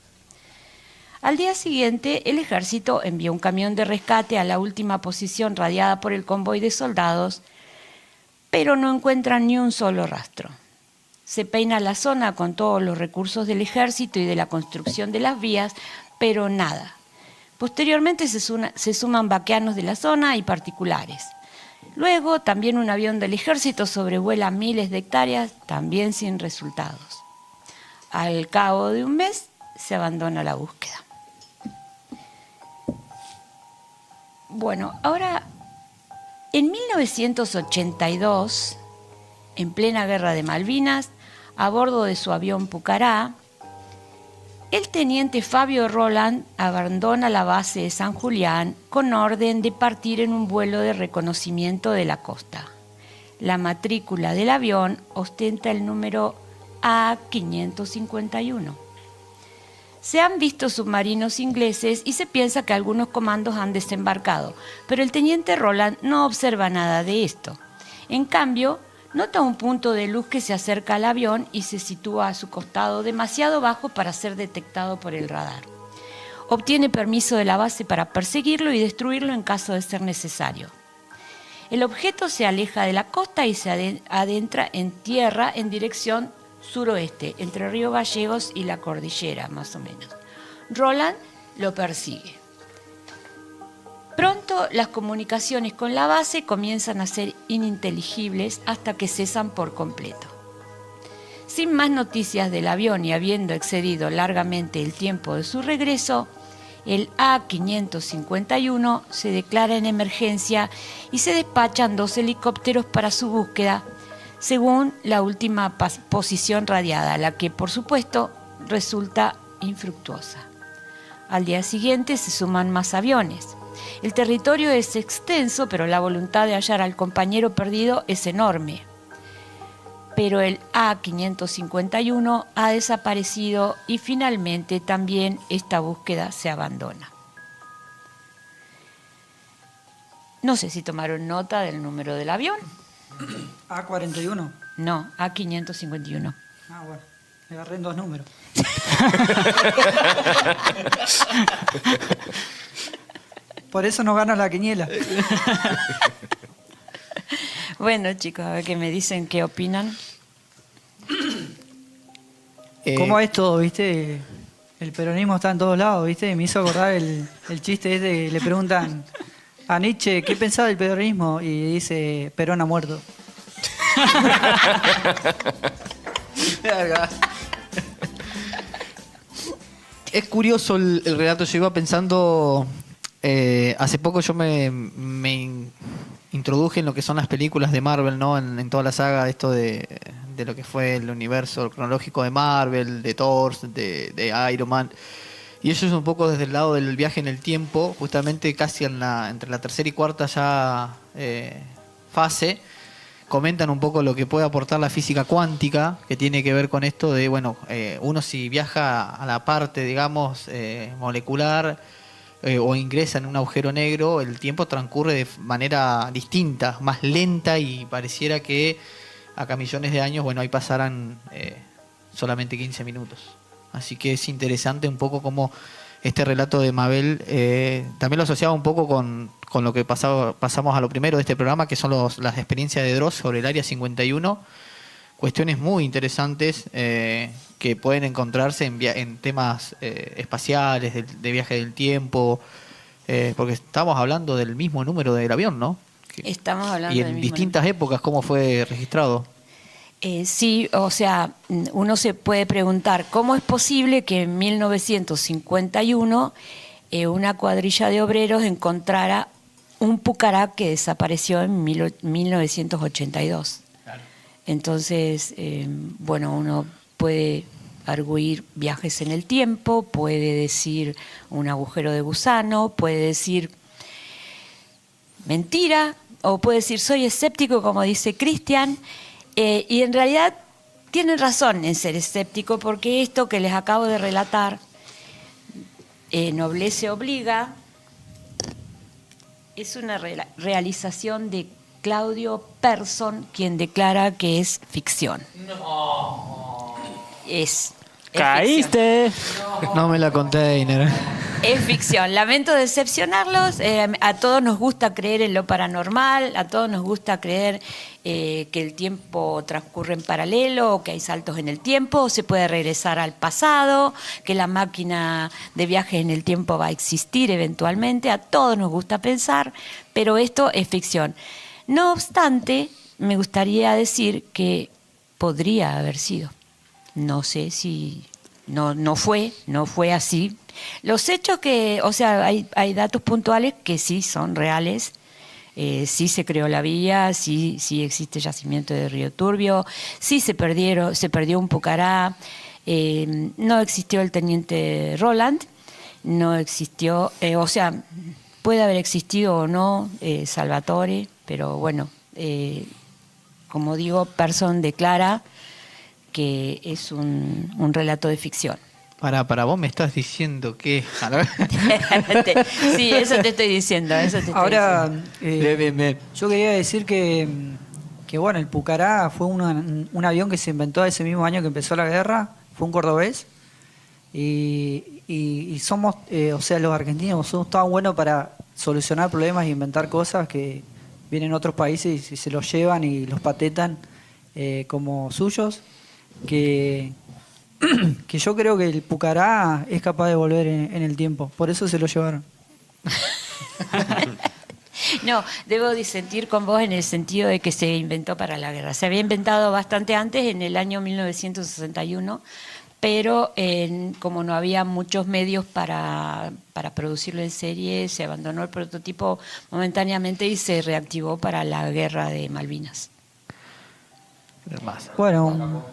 Al día siguiente, el ejército envió un camión de rescate a la última posición radiada por el convoy de soldados, pero no encuentran ni un solo rastro. Se peina la zona con todos los recursos del ejército y de la construcción de las vías, pero nada. Posteriormente se suman vaqueanos de la zona y particulares. Luego, también un avión del ejército sobrevuela miles de hectáreas, también sin resultados. Al cabo de un mes, se abandona la búsqueda. Bueno, ahora, en 1982, en plena guerra de Malvinas, a bordo de su avión Pucará, el teniente Fabio Roland abandona la base de San Julián con orden de partir en un vuelo de reconocimiento de la costa. La matrícula del avión ostenta el número A551. Se han visto submarinos ingleses y se piensa que algunos comandos han desembarcado, pero el teniente Roland no observa nada de esto. En cambio, nota un punto de luz que se acerca al avión y se sitúa a su costado demasiado bajo para ser detectado por el radar. Obtiene permiso de la base para perseguirlo y destruirlo en caso de ser necesario. El objeto se aleja de la costa y se adentra en tierra en dirección suroeste, entre Río Gallegos y la cordillera, más o menos. Roland lo persigue. Pronto las comunicaciones con la base comienzan a ser ininteligibles hasta que cesan por completo. Sin más noticias del avión y habiendo excedido largamente el tiempo de su regreso, el A551 se declara en emergencia y se despachan 2 helicópteros para su búsqueda, según la última posición radiada, la que por supuesto resulta infructuosa. Al día siguiente se suman más aviones. El territorio es extenso, pero la voluntad de hallar al compañero perdido es enorme. Pero el A551 ha desaparecido y finalmente también esta búsqueda se abandona. No sé si tomaron nota del número del avión. A41. No, A551. Ah, bueno. Me agarré en 2 números. Por eso no gana la quiniela. Bueno, chicos, a ver qué me dicen, qué opinan. ¿Cómo es todo, viste? El peronismo está en todos lados, viste. Me hizo acordar el chiste ese que le preguntan a Nietzsche, ¿qué pensaba del peronismo? Y dice, Perón ha muerto. Es curioso el relato. Yo iba pensando, hace poco yo me introduje en lo que son las películas de Marvel, ¿no? En toda la saga, esto de lo que fue el universo cronológico de Marvel, de Thor, de Iron Man. Y eso es un poco desde el lado del viaje en el tiempo, justamente casi entre la tercera y cuarta ya fase. Comentan un poco lo que puede aportar la física cuántica, que tiene que ver con esto de, bueno, uno si viaja a la parte, digamos, molecular o ingresa en un agujero negro, el tiempo transcurre de manera distinta, más lenta, y pareciera que acá millones de años, bueno, ahí pasarán solamente 15 minutos. Así que es interesante un poco cómo este relato de Mabel también lo asociaba un poco con lo que pasamos a lo primero de este programa, que son las experiencias de Dross sobre el Área 51. Cuestiones muy interesantes que pueden encontrarse en temas espaciales, de viaje del tiempo, porque estamos hablando del mismo número del avión, ¿no? Estamos hablando y del en mismo distintas épocas, ¿cómo fue registrado? Sí, o sea, uno se puede preguntar cómo es posible que en 1951 una cuadrilla de obreros encontrara un pucará que desapareció en 1982. Claro. Entonces, bueno, uno puede arguir viajes en el tiempo, puede decir un agujero de gusano, puede decir mentira, o puede decir soy escéptico, como dice Cristian. Y en realidad tienen razón en ser escéptico, porque esto que les acabo de relatar, Noblesse obliga, es una realización de Claudio Persson, quien declara que es ficción. No. Es ¡Caíste! No me la container. Es ficción. Lamento decepcionarlos. A todos nos gusta creer en lo paranormal, a todos nos gusta creer que el tiempo transcurre en paralelo, o que hay saltos en el tiempo, o se puede regresar al pasado, que la máquina de viaje en el tiempo va a existir eventualmente. A todos nos gusta pensar, pero esto es ficción. No obstante, me gustaría decir que podría haber sido. No sé si... No fue así. Los hechos que, o sea, hay datos puntuales que sí son reales. Sí se creó la vía, sí existe yacimiento de Río Turbio, sí se perdió un pucará, no existió el teniente Roland, no existió, o sea, puede haber existido o no Salvatore, pero bueno, como digo, Persson declara que es un relato de ficción. Para vos me estás diciendo que... Sí, eso te estoy diciendo. Ahora, yo quería decir que que bueno, el Pucará fue un avión que se inventó ese mismo año que empezó la guerra, fue un cordobés, y somos, o sea, los argentinos somos tan buenos para solucionar problemas e inventar cosas que vienen otros países y se los llevan y los patentan como suyos, que yo creo que el Pucará es capaz de volver en el tiempo, por eso se lo llevaron. No, debo disentir con vos en el sentido de que se inventó para la guerra. Se había inventado bastante antes, en el año 1961, pero como no había muchos medios para producirlo en serie, se abandonó el prototipo momentáneamente y se reactivó para la guerra de Malvinas. Bueno,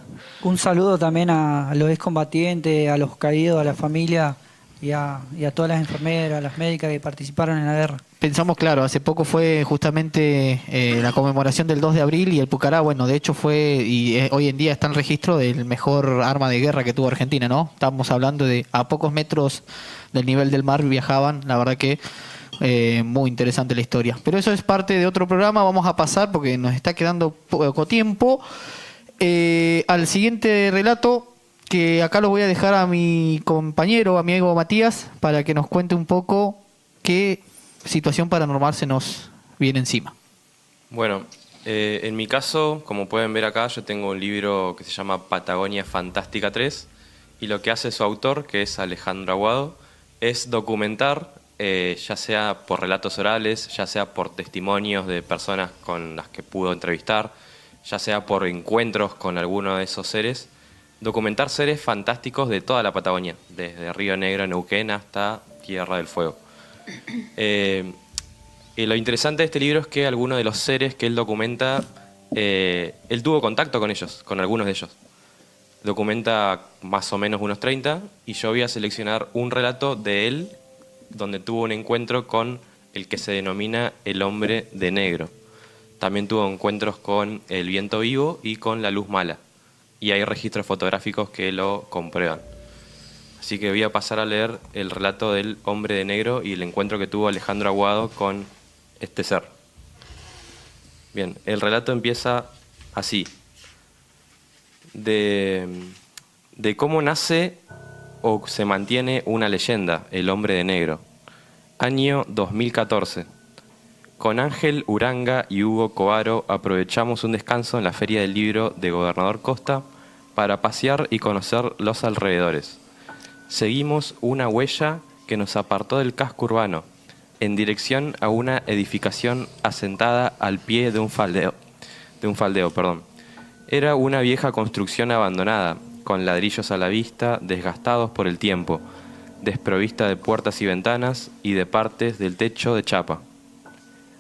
un saludo también a los excombatientes, a los caídos, a la familia y a todas las enfermeras, las médicas que participaron en la guerra. Pensamos, claro, hace poco fue justamente la conmemoración del 2 de abril y el Pucará, bueno, de hecho fue, hoy en día está en registro del mejor arma de guerra que tuvo Argentina, ¿no? Estamos hablando de a pocos metros del nivel del mar viajaban, la verdad que muy interesante la historia. Pero eso es parte de otro programa, vamos a pasar porque nos está quedando poco tiempo al siguiente relato, que acá lo voy a dejar a mi compañero, a mi amigo Matías, para que nos cuente un poco qué situación paranormal se nos viene encima. Bueno, en mi caso, como pueden ver acá, yo tengo un libro que se llama Patagonia Fantástica 3, y lo que hace su autor, que es Alejandro Aguado, es documentar, ya sea por relatos orales, ya sea por testimonios de personas con las que pudo entrevistar, ya sea por encuentros con alguno de esos seres, documentar seres fantásticos de toda la Patagonia, desde Río Negro, Neuquén, hasta Tierra del Fuego. Y lo interesante de este libro es que algunos de los seres que él documenta, él tuvo contacto con ellos, con algunos de ellos. Documenta más o menos unos 30, y yo voy a seleccionar un relato de él donde tuvo un encuentro con el que se denomina el hombre de negro. También tuvo encuentros con el viento vivo y con la luz mala, y hay registros fotográficos que lo comprueban. Así que voy a pasar a leer el relato del hombre de negro y el encuentro que tuvo Alejandro Aguado con este ser. Bien, el relato empieza así. De cómo nace o se mantiene una leyenda, el hombre de negro. Año 2014. Con Ángel Uranga y Hugo Coaro aprovechamos un descanso en la Feria del Libro de Gobernador Costa para pasear y conocer los alrededores. Seguimos una huella que nos apartó del casco urbano, en dirección a una edificación asentada al pie de un faldeo. Era una vieja construcción abandonada, con ladrillos a la vista, desgastados por el tiempo, desprovista de puertas y ventanas y de partes del techo de chapa.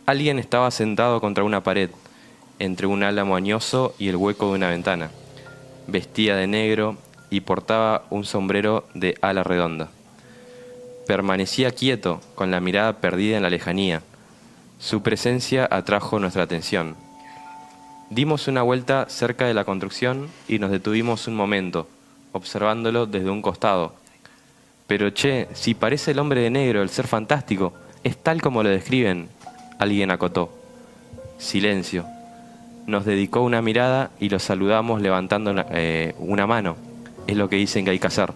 Alguien estaba sentado contra una pared, entre un álamo añoso y el hueco de una ventana. Vestía de negro y portaba un sombrero de ala redonda. Permanecía quieto, con la mirada perdida en la lejanía. Su presencia atrajo nuestra atención. Dimos una vuelta cerca de la construcción y nos detuvimos un momento, observándolo desde un costado. Pero che, si parece el hombre de negro, el ser fantástico, es tal como lo describen, alguien acotó. Silencio. Nos dedicó una mirada y lo saludamos levantando una mano. Es lo que dicen que hay que hacer.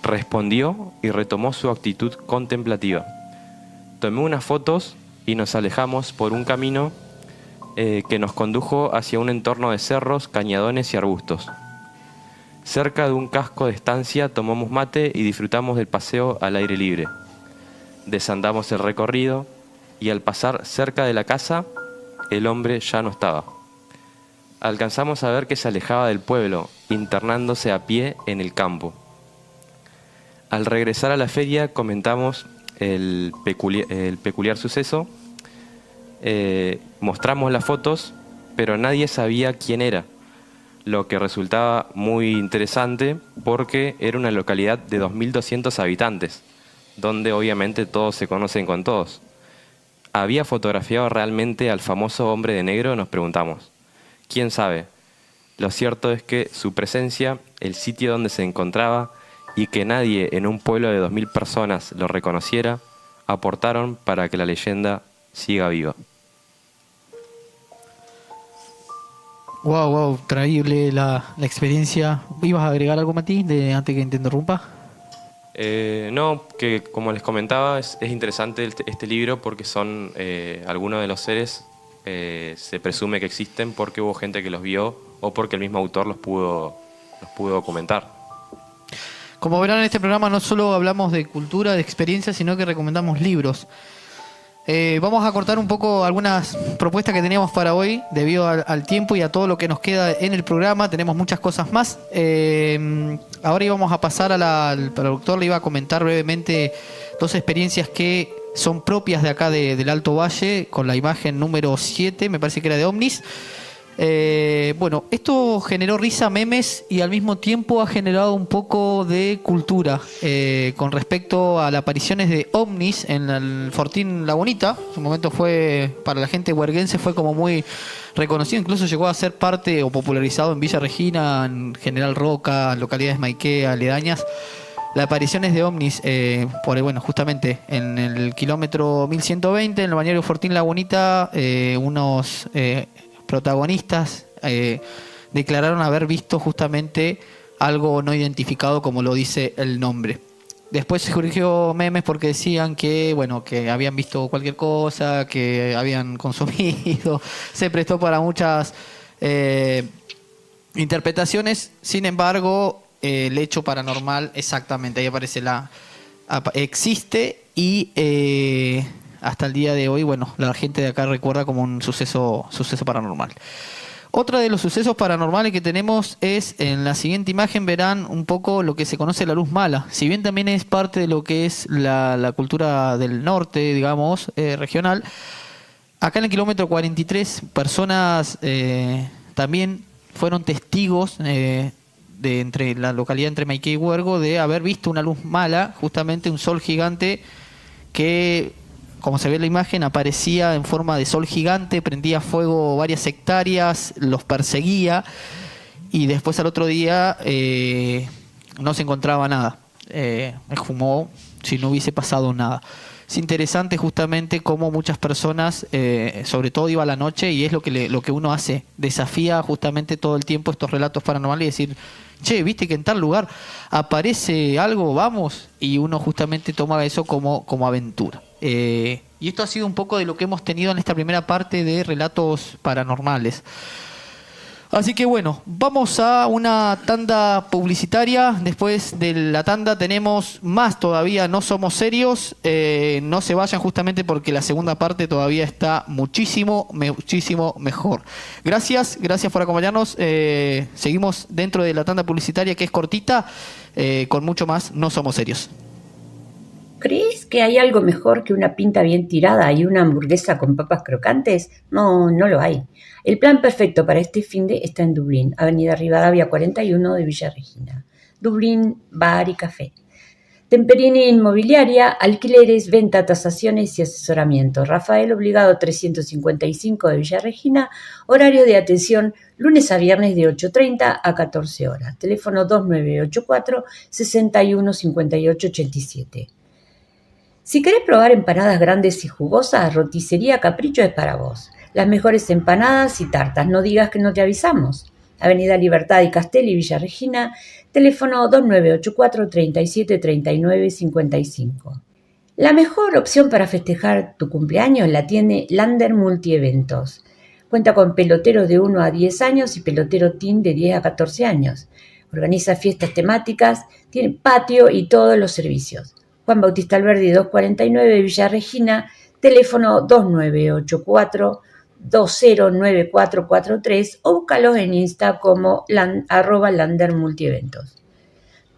Respondió y retomó su actitud contemplativa. Tomé unas fotos y nos alejamos por un camino que nos condujo hacia un entorno de cerros, cañadones y arbustos. Cerca de un casco de estancia tomamos mate y disfrutamos del paseo al aire libre. Desandamos el recorrido y al pasar cerca de la casa, el hombre ya no estaba. Alcanzamos a ver que se alejaba del pueblo, internándose a pie en el campo. Al regresar a la feria comentamos el peculiar suceso, mostramos las fotos, pero nadie sabía quién era, lo que resultaba muy interesante porque era una localidad de 2.200 habitantes, donde obviamente todos se conocen con todos. ¿Había fotografiado realmente al famoso hombre de negro?, nos preguntamos. ¿Quién sabe? Lo cierto es que su presencia, el sitio donde se encontraba y que nadie en un pueblo de 2.000 personas lo reconociera, aportaron para que la leyenda siga viva. Wow, increíble la experiencia. ¿Ibas a agregar algo, Mati, antes que te interrumpa? No, que como les comentaba, es interesante este libro porque son algunos de los seres se presume que existen porque hubo gente que los vio o porque el mismo autor los pudo documentar. Como verán, en este programa no solo hablamos de cultura, de experiencia, sino que recomendamos libros. Vamos a cortar un poco algunas propuestas que teníamos para hoy debido al tiempo y a todo lo que nos queda en el programa. Tenemos muchas cosas más. Ahora íbamos a pasar al productor, le iba a comentar brevemente 2 experiencias que son propias de acá del Alto Valle, con la imagen número 7, me parece que era de Omnis. Bueno, esto generó risa, memes y al mismo tiempo ha generado un poco de cultura con respecto a las apariciones de ovnis en el Fortín La Bonita. En su momento fue, para la gente huerguense, fue como muy reconocido, incluso llegó a ser parte o popularizado en Villa Regina, en General Roca, localidades Maiquea, aledañas. Las apariciones de ovnis, justamente en el kilómetro 1120, en el balneario Fortín La Bonita, unos protagonistas declararon haber visto justamente algo no identificado, como lo dice el nombre. Después surgió memes porque decían que habían visto cualquier cosa, que habían consumido. Se prestó para muchas interpretaciones. Sin embargo, el hecho paranormal, exactamente, ahí aparece existe y hasta el día de hoy, la gente de acá recuerda como un suceso paranormal. Otra de los sucesos paranormales que tenemos es, en la siguiente imagen verán un poco lo que se conoce la luz mala. Si bien también es parte de lo que es la cultura del norte, digamos, regional, acá en el kilómetro 43 personas también fueron testigos entre la localidad entre Maiquea y Huergo de haber visto una luz mala, justamente un sol gigante que, como se ve en la imagen, aparecía en forma de sol gigante, prendía fuego varias hectáreas, los perseguía y después al otro día no se encontraba nada. Esfumó si no hubiese pasado nada. Es interesante justamente cómo muchas personas, sobre todo iba a la noche, y es lo que uno hace, desafía justamente todo el tiempo estos relatos paranormales y decir, che, viste que en tal lugar aparece algo, vamos, y uno justamente toma eso como aventura. Y esto ha sido un poco de lo que hemos tenido en esta primera parte de relatos paranormales. Así que vamos a una tanda publicitaria. Después de la tanda tenemos más todavía, no somos serios. No se vayan justamente porque la segunda parte todavía está muchísimo mejor. Gracias por acompañarnos. Seguimos dentro de la tanda publicitaria, que es cortita, con mucho más. No somos serios. ¿Crees que hay algo mejor que una pinta bien tirada y una hamburguesa con papas crocantes? No, no lo hay. El plan perfecto para este finde está en Dublín, Avenida Rivadavia 41 de Villa Regina. Dublín, bar y café. Temperini Inmobiliaria, alquileres, venta, tasaciones y asesoramiento. Rafael Obligado 355 de Villa Regina, horario de atención lunes a viernes de 8:30 a 14 horas. Teléfono 2984 61 58 87. Si querés probar empanadas grandes y jugosas, Roticería Capricho es para vos. Las mejores empanadas y tartas, no digas que no te avisamos. Avenida Libertad y Castelli, Villa Regina, teléfono 2984 37 39 55. La mejor opción para festejar tu cumpleaños la tiene Lander Multieventos. Cuenta con peloteros de 1 a 10 años y pelotero teen de 10 a 14 años. Organiza fiestas temáticas, tiene patio y todos los servicios. Juan Bautista Alberdi 249 Villa Regina, teléfono 2984 209443 o búscalos en Insta como @Lander Multieventos.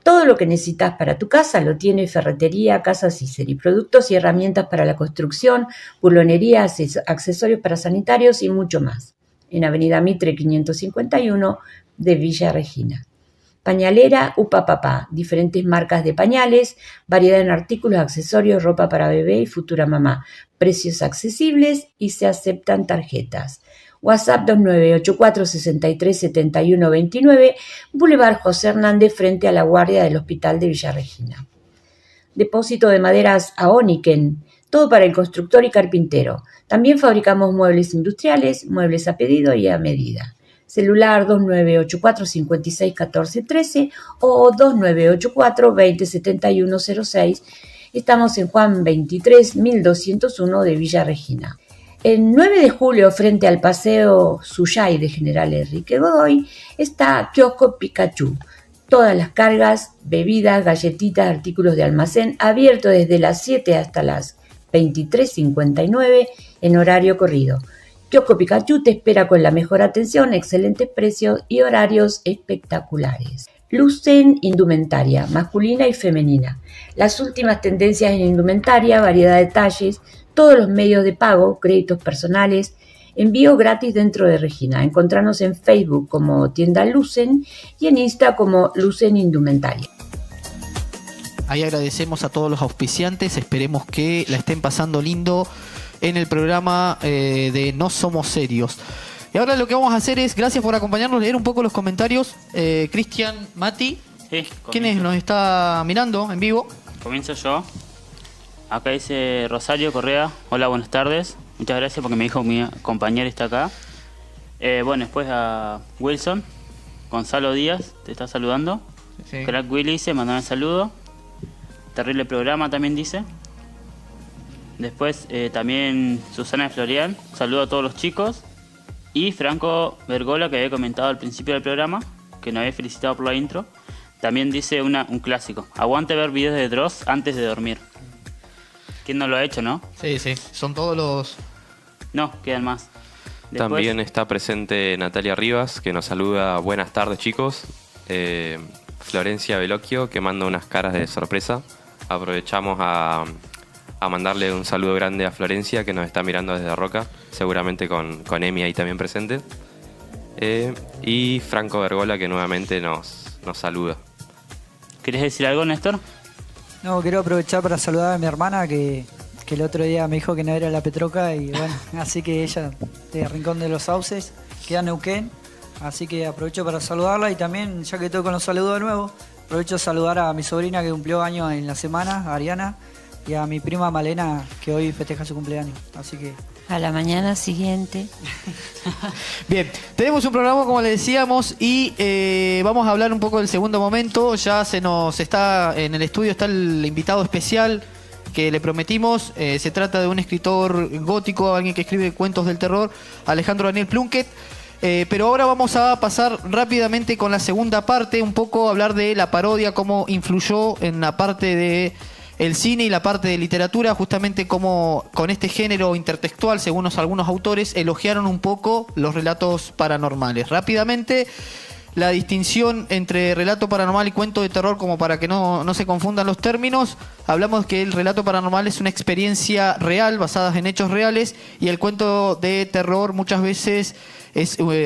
Todo lo que necesitas para tu casa lo tiene Ferretería Casa Ciceri, productos y herramientas para la construcción, bulonería, accesorios para sanitarios y mucho más. En Avenida Mitre 551 de Villa Regina. Pañalera Upa Papá, diferentes marcas de pañales, variedad en artículos, accesorios, ropa para bebé y futura mamá, precios accesibles y se aceptan tarjetas. WhatsApp 2984 63 71 29, Boulevard José Hernández frente a la guardia del Hospital de Villa Regina. Depósito de maderas Aoniken, todo para el constructor y carpintero. También fabricamos muebles industriales, muebles a pedido y a medida. celular 2984-561413 o 2984-207106. Estamos en Juan 23, 1201 de Villa Regina. El 9 de julio, frente al Paseo Suyay de General Enrique Godoy, está Kiosco Pikachu. Todas las cargas, bebidas, galletitas, artículos de almacén, abierto desde las 7 hasta las 23:59 en horario corrido. Kiosco Pikachu te espera con la mejor atención, excelentes precios y horarios espectaculares. Lucen indumentaria, masculina y femenina. Las últimas tendencias en indumentaria, variedad de talles, todos los medios de pago, créditos personales, envío gratis dentro de Regina. Encontrarnos en Facebook como Tienda Lucen y en Insta como Lucen Indumentaria. Ahí agradecemos a todos los auspiciantes, esperemos que la estén pasando lindo en el programa de No Somos Serios. Y ahora lo que vamos a hacer es, gracias por acompañarnos, leer un poco los comentarios. Cristian, Mati, Sí, ¿quiénes nos está mirando en vivo? Comienzo yo. Acá dice Rosario Correa. Hola, buenas tardes. Muchas gracias porque me dijo que mi compañera está acá. Bueno, después a Wilson. Gonzalo Díaz te está saludando. Sí. Crack Willy dice, mandame saludo. Terrible programa también dice. Después también Susana de Florian. Saludo a todos los chicos. Y Franco Vergola, que había comentado al principio del programa, que nos había felicitado por la intro. También dice un clásico. Aguante ver videos de Dross antes de dormir. ¿Quién no lo ha hecho, no? Sí, sí. Son todos los... No, quedan más. Después, También está presente Natalia Rivas, que nos saluda. Buenas tardes, chicos. Florencia Veloquio, que manda unas caras de sorpresa. Aprovechamos a mandarle un saludo grande a Florencia, que nos está mirando desde Roca, seguramente con Emi ahí también presente. Y Franco Vergola, que nuevamente nos saluda. ¿Querés decir algo, Néstor? No, quiero aprovechar para saludar a mi hermana que el otro día me dijo que no era la Petroca y bueno, así que ella de Rincón de los Sauces, queda en Neuquén, así que aprovecho para saludarla y también, ya que estoy con los saludos de nuevo, aprovecho a saludar a mi sobrina que cumplió años en la semana, Ariana, y a mi prima Malena que hoy festeja su cumpleaños, así que... A la mañana siguiente. Bien, tenemos un programa como le decíamos y vamos a hablar un poco del segundo momento. Ya se nos está, en el estudio está el invitado especial que le prometimos. Se trata de un escritor gótico, alguien que escribe cuentos del terror, Alejandro Daniel Plunkett. Pero ahora vamos a pasar rápidamente con la segunda parte, un poco hablar de la parodia, cómo influyó en la parte de el cine y la parte de literatura, justamente como con este género intertextual, según algunos autores, elogiaron un poco los relatos paranormales. Rápidamente, la distinción entre relato paranormal y cuento de terror, como para que no se confundan los términos, hablamos que el relato paranormal es una experiencia real, basada en hechos reales, y el cuento de terror muchas veces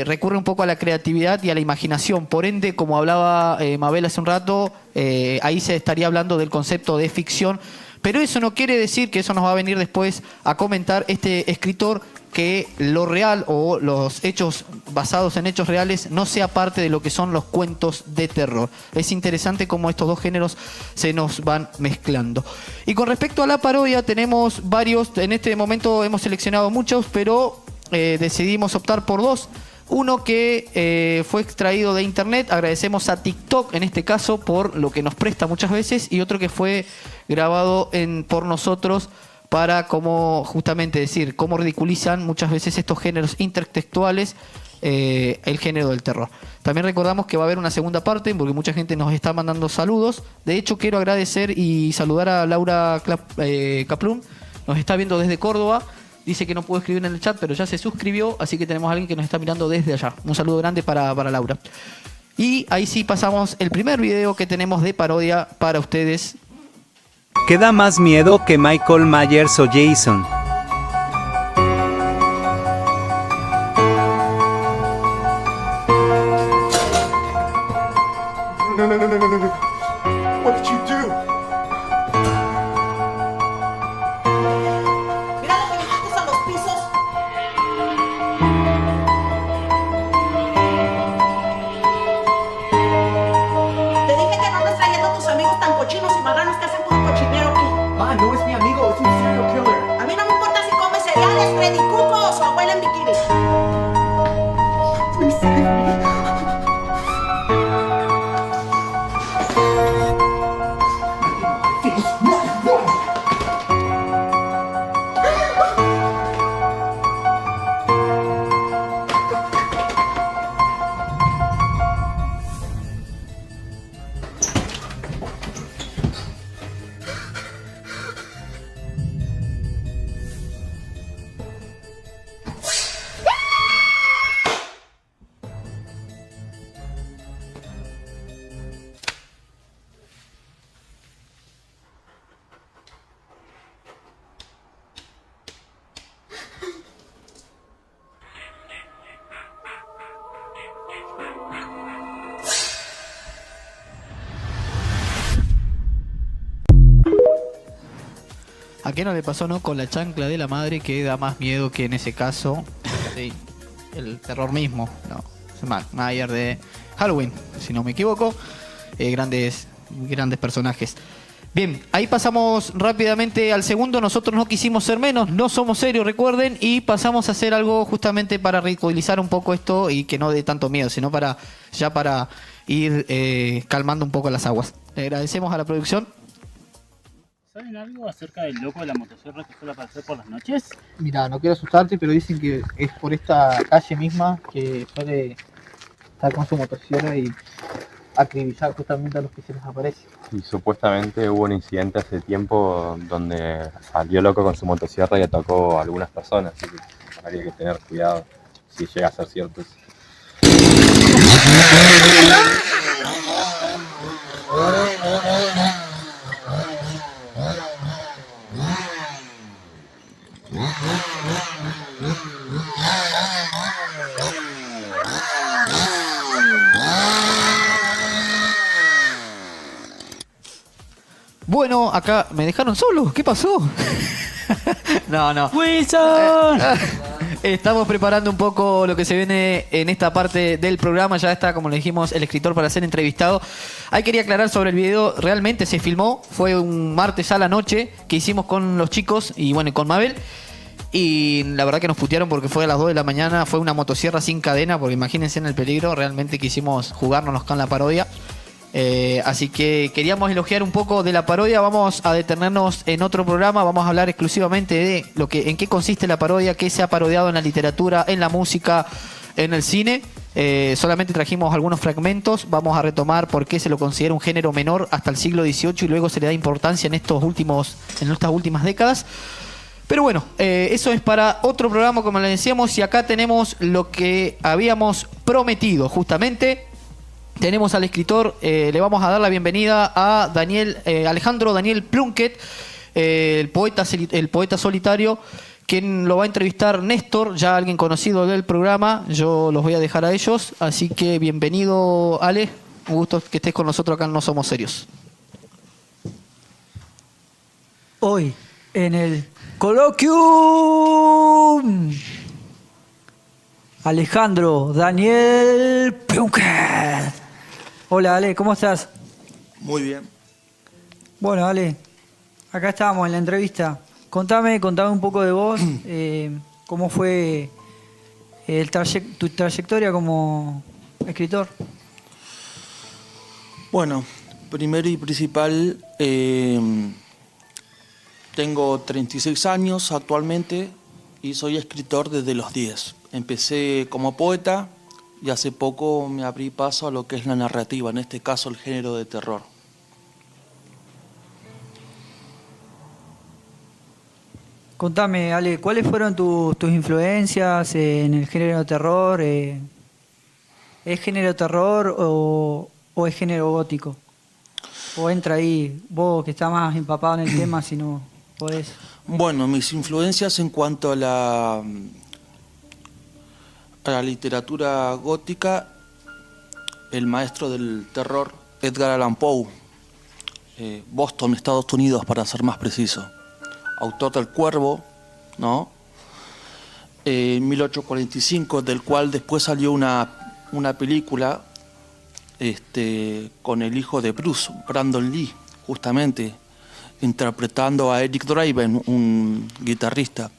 recurre un poco a la creatividad y a la imaginación. Por ende, como hablaba Mabel hace un rato, ahí se estaría hablando del concepto de ficción, pero eso no quiere decir que eso nos va a venir después a comentar este escritor, que lo real o los hechos basados en hechos reales no sea parte de lo que son los cuentos de terror. Es interesante cómo estos dos géneros se nos van mezclando. Y con respecto a la parodia, tenemos varios, en este momento hemos seleccionado muchos, pero decidimos optar por dos. Uno que fue extraído de internet, agradecemos a TikTok en este caso por lo que nos presta muchas veces, y otro que fue grabado por nosotros para como justamente decir cómo ridiculizan muchas veces estos géneros intertextuales, el género del terror. También recordamos que va a haber una segunda parte porque mucha gente nos está mandando saludos. De hecho, quiero agradecer y saludar a Laura Kaplun, nos está viendo desde Córdoba. Dice que no pudo escribir en el chat, pero ya se suscribió, así que tenemos a alguien que nos está mirando desde allá. Un saludo grande para Laura. Y ahí sí pasamos el primer video que tenemos de parodia para ustedes. ¿Qué da más miedo que Michael Myers o Jason? No. What did you do? Mira lo que dijiste a los pisos. Te dije que no andes trayendo a tus amigos tan cochinos y marranos que hacen puro cochinero aquí. Ma, no es mi amigo, es un serial killer. A mí no me importa si comes cereales, Freddy Cucos o abuela en bikini. Please save me. qué no le pasó no con la chancla de la madre, que da más miedo que en ese caso sí, el terror mismo? No, Mike Myers de Halloween, si no me equivoco. Grandes personajes. Bien, ahí pasamos rápidamente al segundo. Nosotros no quisimos ser menos, no somos serios, recuerden, y pasamos a hacer algo justamente para ridiculizar un poco esto y que no dé tanto miedo, sino para ir calmando un poco las aguas. Le agradecemos a la producción. ¿Saben algo acerca del loco de la motosierra que suele aparecer por las noches? Mira, no quiero asustarte, pero dicen que es por esta calle misma que suele estar con su motosierra y acribillar justamente a los que se les aparece. Y supuestamente hubo un incidente hace tiempo donde salió loco con su motosierra y atacó a algunas personas, así que habría que tener cuidado si llega a ser cierto eso. Bueno, acá me dejaron solo. ¿Qué pasó? No. ¡Wilson! Estamos preparando un poco lo que se viene en esta parte del programa. Ya está, como le dijimos, el escritor para ser entrevistado. Ahí quería aclarar sobre el video. Realmente se filmó. Fue un martes a la noche que hicimos con los chicos y bueno, con Mabel. Y la verdad que nos putearon porque fue a las 2 de la mañana. Fue una motosierra sin cadena, porque imagínense en el peligro. Realmente quisimos jugárnoslos con la parodia. Así que queríamos elogiar un poco de la parodia. Vamos a detenernos en otro programa. Vamos a hablar exclusivamente de en qué consiste la parodia, qué se ha parodiado en la literatura, en la música, en el cine. Solamente trajimos algunos fragmentos. Vamos a retomar por qué se lo considera un género menor hasta el siglo XVIII y luego se le da importancia en estas últimas décadas. Pero bueno, eso es para otro programa, como les decíamos. Y acá tenemos lo que habíamos prometido, justamente. Tenemos al escritor, le vamos a dar la bienvenida a Alejandro Daniel Plunkett, el poeta solitario, quien lo va a entrevistar Néstor, ya alguien conocido del programa. Yo los voy a dejar a ellos, así que bienvenido, Ale. Un gusto que estés con nosotros acá en No Somos Serios. Hoy, en el Coloquium, Alejandro Daniel Plunkett. Hola, Ale, ¿cómo estás? Muy bien. Bueno, Ale, acá estábamos en la entrevista. Contame un poco de vos, cómo fue tu trayectoria como escritor. Bueno, primero y principal, tengo 36 años actualmente y soy escritor desde los 10. Empecé como poeta y hace poco me abrí paso a lo que es la narrativa, en este caso el género de terror. Contame, Ale, ¿cuáles fueron tus influencias en el género de terror? ¿Es género terror o es género gótico? ¿O entra ahí, vos que estás más empapado en el tema, si no podés? Bueno, mis influencias en cuanto a la literatura gótica, el maestro del terror, Edgar Allan Poe, Boston, Estados Unidos, para ser más preciso. Autor del Cuervo, ¿no? 1845, del cual después salió una película con el hijo de Bruce, Brandon Lee, justamente, interpretando a Eric Draven, un guitarrista.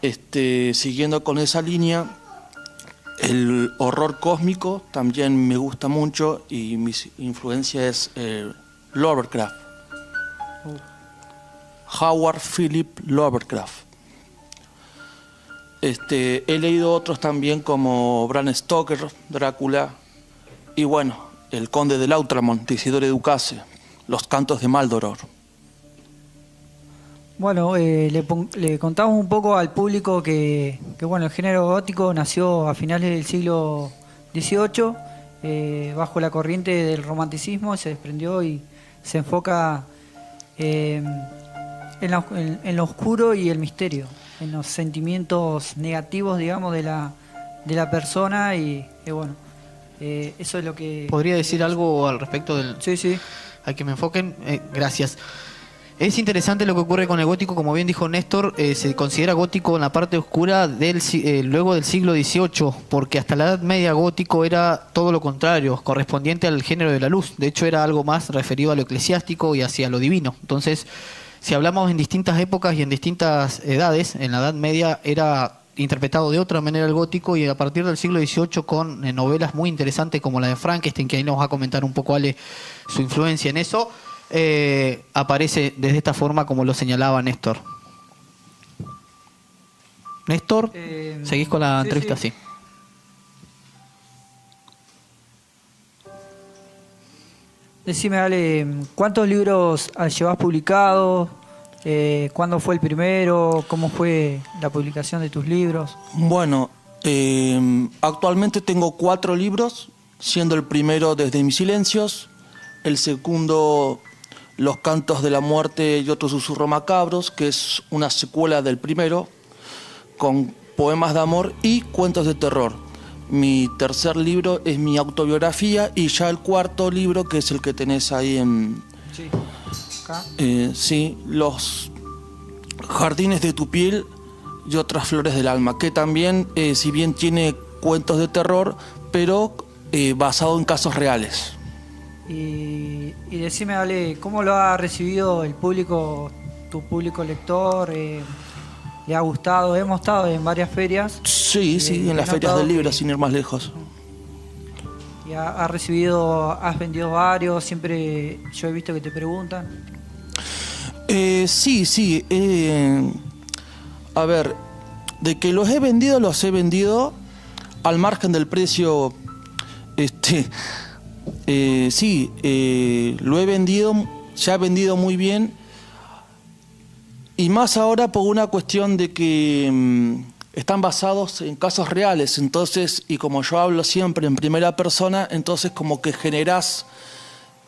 Siguiendo con esa línea, el horror cósmico también me gusta mucho y mi influencia es Lovecraft. Howard Philip Lovecraft. He leído otros también como Bram Stoker, Drácula, y bueno, El Conde de Lautréamont, de Isidore Ducase, Los Cantos de Maldoror. Bueno, le contamos un poco al público que bueno, el género gótico nació a finales del siglo XVIII, bajo la corriente del romanticismo, se desprendió y se enfoca en lo oscuro y el misterio, en los sentimientos negativos, digamos, de la persona y bueno, eso es lo que... ¿Podría decir algo al respecto del...? Sí. Hay que me enfoquen. Gracias. Es interesante lo que ocurre con el gótico, como bien dijo Néstor, se considera gótico en la parte oscura luego del siglo XVIII, porque hasta la Edad Media gótico era todo lo contrario, correspondiente al género de la luz. De hecho, era algo más referido a lo eclesiástico y hacia lo divino. Entonces, si hablamos en distintas épocas y en distintas edades, en la Edad Media era interpretado de otra manera el gótico, y a partir del siglo XVIII con novelas muy interesantes como la de Frankenstein, que ahí nos va a comentar un poco Ale su influencia en eso, aparece desde esta forma como lo señalaba Néstor. Néstor, ¿seguís con la entrevista? Sí. Decime, Ale, ¿cuántos libros llevas publicados? ¿Cuándo fue el primero? ¿Cómo fue la publicación de tus libros? Bueno, actualmente tengo 4 libros, siendo el primero Desde mis silencios, el segundo Los cantos de la muerte y otro susurro macabros, que es una secuela del primero, con poemas de amor y cuentos de terror. Mi tercer libro es mi autobiografía, y ya el cuarto libro, que es el que tenés ahí en... Sí, acá. Sí, Los jardines de tu piel y otras flores del alma, que también, si bien tiene cuentos de terror, pero basado en casos reales. Y decime, Ale, ¿cómo lo ha recibido el público, tu público lector? ¿Le ha gustado? Hemos estado en varias ferias. Sí, en las ferias del libro, sin ir más lejos. Y has vendido varios, siempre yo he visto que te preguntan. Sí. A ver, de que los he vendido al margen del precio. Lo he vendido, se ha vendido muy bien, y más ahora por una cuestión de que están basados en casos reales. Entonces, y como yo hablo siempre en primera persona, entonces como que generás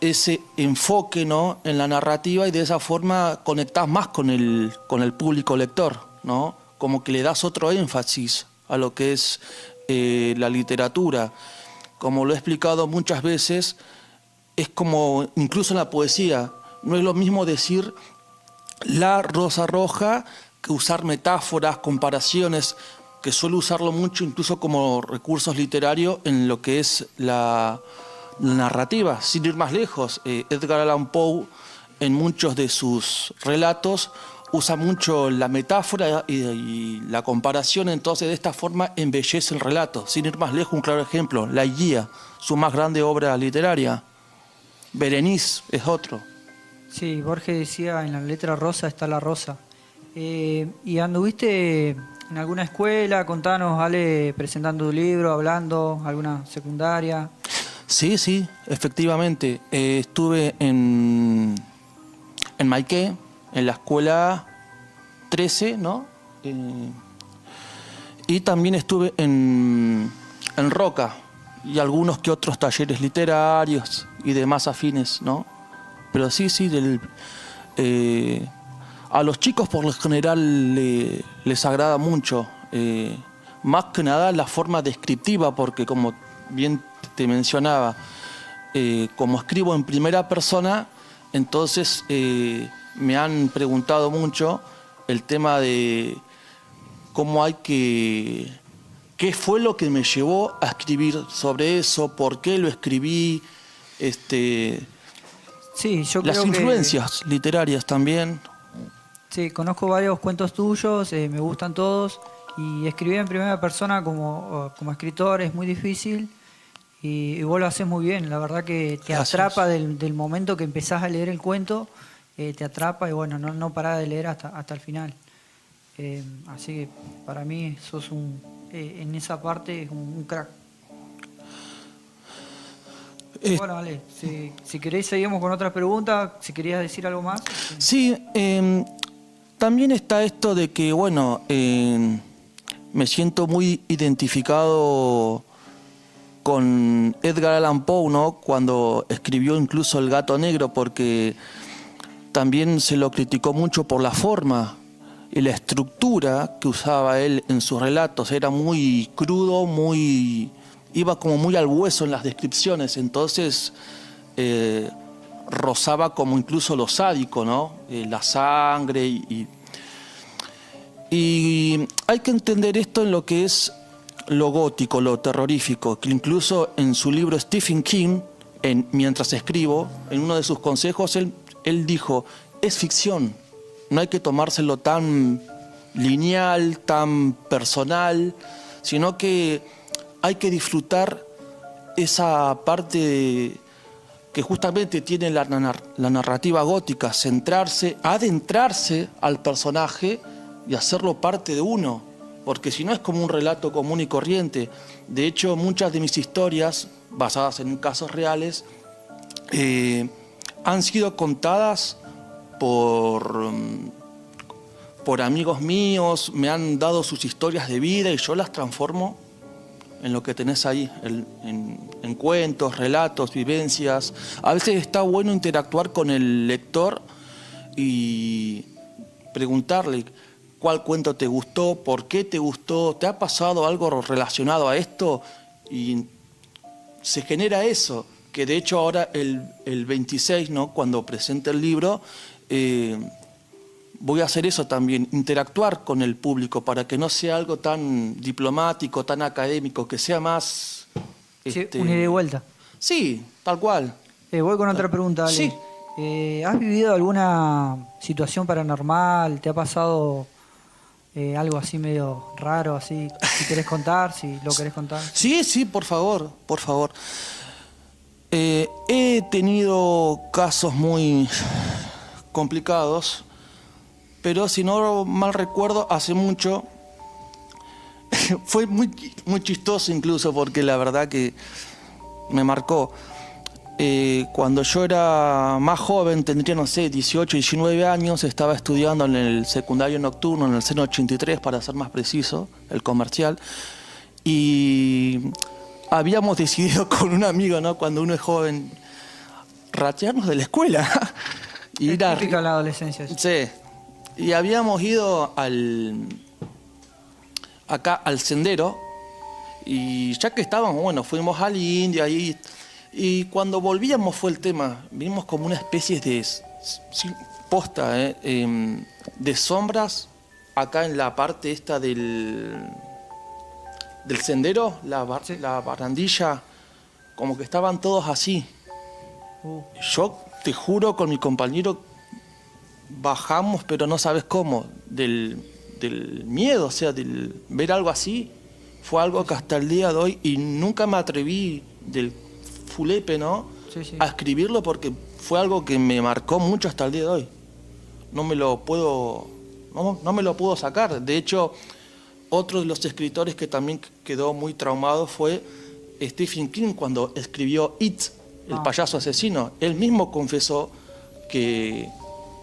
ese enfoque, ¿no?, en la narrativa, y de esa forma conectás más con el público lector, ¿no? Como que le das otro énfasis a lo que es la literatura. Como lo he explicado muchas veces, es como, incluso en la poesía, no es lo mismo decir la rosa roja que usar metáforas, comparaciones, que suelo usarlo mucho incluso como recursos literarios en lo que es la narrativa. Sin ir más lejos, Edgar Allan Poe, en muchos de sus relatos, usa mucho la metáfora y la comparación. Entonces, de esta forma embellece el relato. Sin ir más lejos, un claro ejemplo, La Guía, su más grande obra literaria. Berenice es otro. Sí, Borges decía, en la letra rosa está la rosa. ¿Y anduviste en alguna escuela? Contanos, Ale, presentando tu libro, hablando, alguna secundaria. Sí, efectivamente. Estuve en Maiqué, en la escuela 13, ¿no? Y también estuve en Roca, y algunos que otros talleres literarios y demás afines, ¿no? Pero sí, a los chicos por lo general les agrada mucho, más que nada la forma descriptiva, porque como bien te mencionaba, como escribo en primera persona, entonces me han preguntado mucho el tema de cómo qué fue lo que me llevó a escribir sobre eso, por qué lo escribí, sí, yo las creo influencias literarias también. Sí, conozco varios cuentos tuyos, me gustan todos, y escribir en primera persona como escritor es muy difícil, y vos lo haces muy bien. La verdad que te atrapa del momento que empezás a leer el cuento, te atrapa, y bueno, no parás de leer hasta el final. Así que para mí sos en esa parte un crack. Bueno, Ale, si queréis seguimos con otras preguntas, si querías decir algo más. Sí, también está esto de que, bueno, me siento muy identificado con Edgar Allan Poe, ¿no?, cuando escribió incluso El gato negro, porque también se lo criticó mucho por la forma y la estructura que usaba él en sus relatos. Era muy crudo, iba como muy al hueso en las descripciones. Entonces rozaba como incluso lo sádico, ¿no? La sangre y hay que entender esto en lo que es lo gótico, lo terrorífico, que incluso en su libro Stephen King, Mientras escribo, en uno de sus consejos, él dijo, es ficción, no hay que tomárselo tan lineal, tan personal, sino que hay que disfrutar esa parte que justamente tiene la narrativa gótica, centrarse, adentrarse al personaje y hacerlo parte de uno, porque si no es como un relato común y corriente. De hecho, muchas de mis historias, basadas en casos reales, han sido contadas por amigos míos, me han dado sus historias de vida y yo las transformo en lo que tenés ahí, en cuentos, relatos, vivencias. A veces está bueno interactuar con el lector y preguntarle cuál cuento te gustó, por qué te gustó, ¿te ha pasado algo relacionado a esto? Y se genera eso, que de hecho ahora el 26, ¿no?, cuando presente el libro, voy a hacer eso también, interactuar con el público para que no sea algo tan diplomático, tan académico, que sea más... Sí, un ida y vuelta. Sí, tal cual. Voy con otra pregunta, Ale. Sí. ¿Has vivido alguna situación paranormal? ¿Te ha pasado algo así medio raro, así? Si querés contar, si lo querés contar. Sí, por favor, por favor. He tenido casos muy complicados, pero si no mal recuerdo, hace mucho, fue muy chistoso incluso, porque la verdad que me marcó. Cuando yo era más joven, tendría, no sé, 18, 19 años, estaba estudiando en el secundario nocturno, en el seno 83, para ser más preciso, el comercial, y habíamos decidido con un amigo, ¿no?, cuando uno es joven, ratearnos de la escuela. Es típica la adolescencia. Sí. Y habíamos ido acá al sendero, y ya que estábamos, bueno, fuimos al Indio ahí, y cuando volvíamos fue el tema, vimos como una especie de posta, de sombras acá en la parte esta del sendero, la barandilla, como que estaban todos así. Yo te juro, con mi compañero bajamos, pero no sabes cómo, del miedo, o sea, del ver algo así, fue algo que hasta el día de hoy, y nunca me atreví del fulepe, ¿no?, a escribirlo, porque fue algo que me marcó mucho hasta el día de hoy. No me lo puedo sacar. De hecho, otro de los escritores que también quedó muy traumado fue Stephen King, cuando escribió It, el payaso asesino. Él mismo confesó que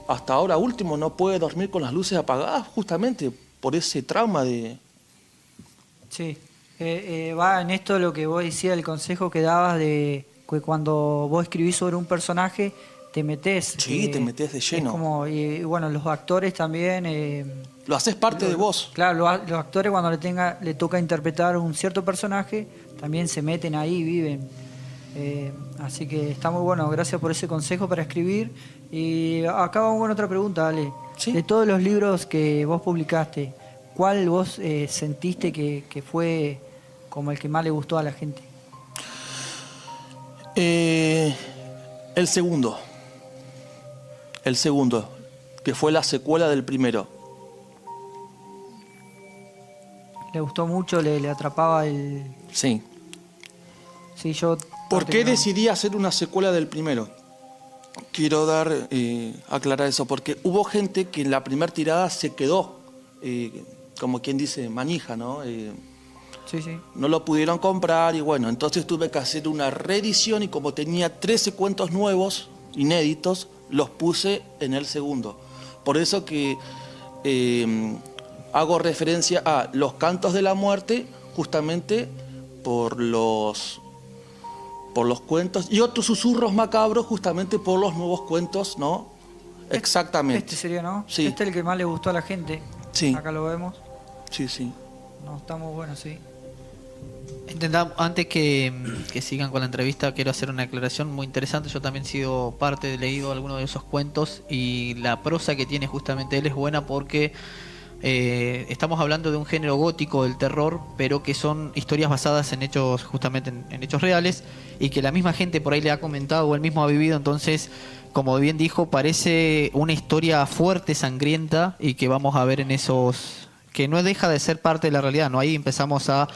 hasta ahora último no puede dormir con las luces apagadas, justamente por ese trauma de... Sí, va en esto lo que vos decías, el consejo que dabas de que cuando vos escribís sobre un personaje te metés. Sí, te metés de lleno. Es como, bueno, los actores también... lo haces parte de vos. Claro, los actores cuando le toca interpretar un cierto personaje, también se meten ahí, viven. Así que está muy bueno, gracias por ese consejo para escribir. Y acá vamos con otra pregunta, Ale. ¿Sí? De todos los libros que vos publicaste, ¿cuál vos sentiste que fue como el que más le gustó a la gente? El segundo, que fue la secuela del primero. ¿Le gustó mucho? ¿Le atrapaba el...? Sí. Sí, yo... ¿Por qué decidí hacer una secuela del primero? Quiero aclarar eso, porque hubo gente que en la primera tirada se quedó, como quien dice, manija, ¿no? Sí. No lo pudieron comprar y bueno, entonces tuve que hacer una reedición, y como tenía 13 cuentos nuevos, inéditos, los puse en el segundo. Por eso que hago referencia a Los Cantos de la Muerte, justamente por los cuentos, y otros susurros macabros justamente por los nuevos cuentos, ¿no? Exactamente. Este sería, ¿no? Sí. Este es el que más le gustó a la gente. Sí. Acá lo vemos. Sí. No, está muy bueno, sí. Antes que sigan con la entrevista, quiero hacer una aclaración muy interesante. Yo también he sido parte, he leído algunos de esos cuentos y la prosa que tiene justamente él es buena porque estamos hablando de un género gótico del terror, pero que son historias basadas en hechos, justamente en hechos reales, y que la misma gente por ahí le ha comentado o él mismo ha vivido. Entonces, como bien dijo, parece una historia fuerte, sangrienta, y que vamos a ver en esos, que no deja de ser parte de la realidad, ¿no? Ahí empezamos a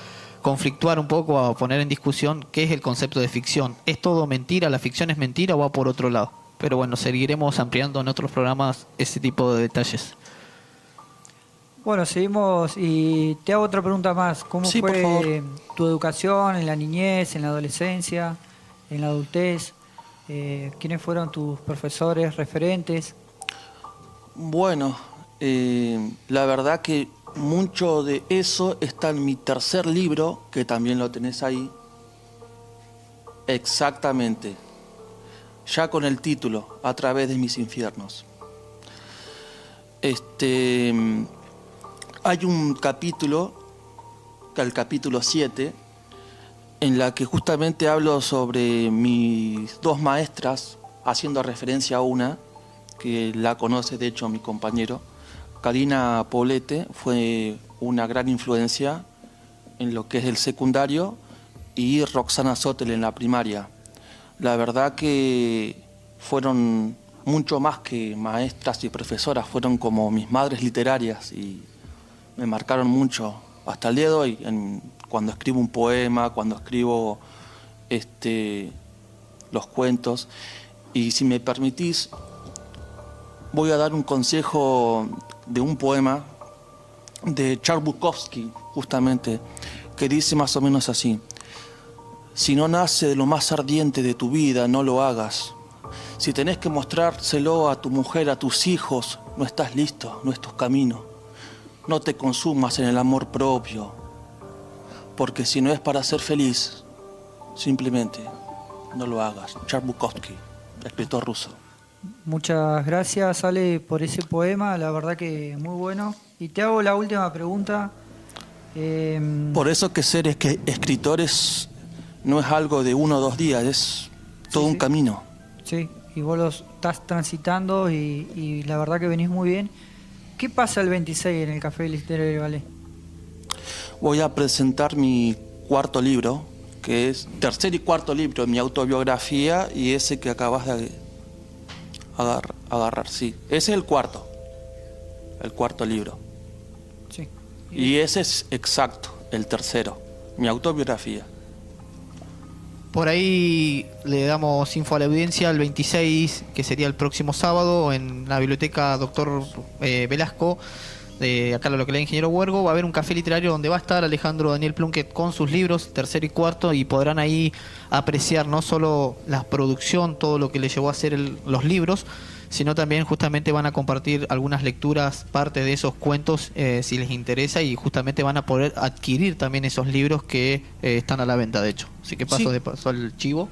conflictuar un poco, a poner en discusión qué es el concepto de ficción. ¿Es todo mentira? ¿La ficción es mentira o va por otro lado? Pero bueno, seguiremos ampliando en otros programas ese tipo de detalles. Bueno, seguimos y te hago otra pregunta más. ¿Cómo Sí, por fue favor. tu educación en la niñez, en la adolescencia, en la adultez? ¿Quiénes fueron tus profesores, referentes? Bueno, la verdad que mucho de eso está en mi tercer libro, que también lo tenés ahí. Exactamente. Ya con el título, A través de mis infiernos. Hay un capítulo, el capítulo 7, en la que justamente hablo sobre mis dos maestras, haciendo referencia a una, que la conoce de hecho mi compañero. Karina Poblete fue una gran influencia en lo que es el secundario, y Roxana Sotel en la primaria. La verdad que fueron mucho más que maestras y profesoras, fueron como mis madres literarias y me marcaron mucho hasta el día de hoy, cuando escribo un poema, cuando escribo los cuentos. Y si me permitís, voy a dar un consejo de un poema de Charles Bukowski, justamente, que dice más o menos así: si no nace de lo más ardiente de tu vida, no lo hagas. Si tenés que mostrárselo a tu mujer, a tus hijos, no estás listo, no es tu camino. No te consumas en el amor propio, porque si no es para ser feliz, simplemente no lo hagas. Charles Bukowski, escritor ruso. Muchas gracias, Ale, por ese poema, la verdad que muy bueno. Y te hago la última pregunta. Por eso que ser escritores no es algo de 1 o 2 días, es todo un camino. Sí, y vos lo estás transitando y la verdad que venís muy bien. ¿Qué pasa el 26 en el Café Literario de Ballet? Voy a presentar mi cuarto libro, que es tercer y cuarto libro, mi autobiografía, y ese que acabas de agarrar, sí. Ese es el cuarto libro. Sí. Y ese es exacto, el tercero, mi autobiografía. Por ahí le damos info a la audiencia el 26, que sería el próximo sábado, en la biblioteca Dr. Velasco, de acá lo que le Ingeniero Huergo. Va a haber un café literario donde va a estar Alejandro Daniel Plunkett con sus libros, tercero y cuarto, y podrán ahí apreciar no solo la producción, todo lo que le llevó a hacer los libros, sino también justamente van a compartir algunas lecturas, parte de esos cuentos, si les interesa, y justamente van a poder adquirir también esos libros que están a la venta, de hecho. Así que paso al chivo.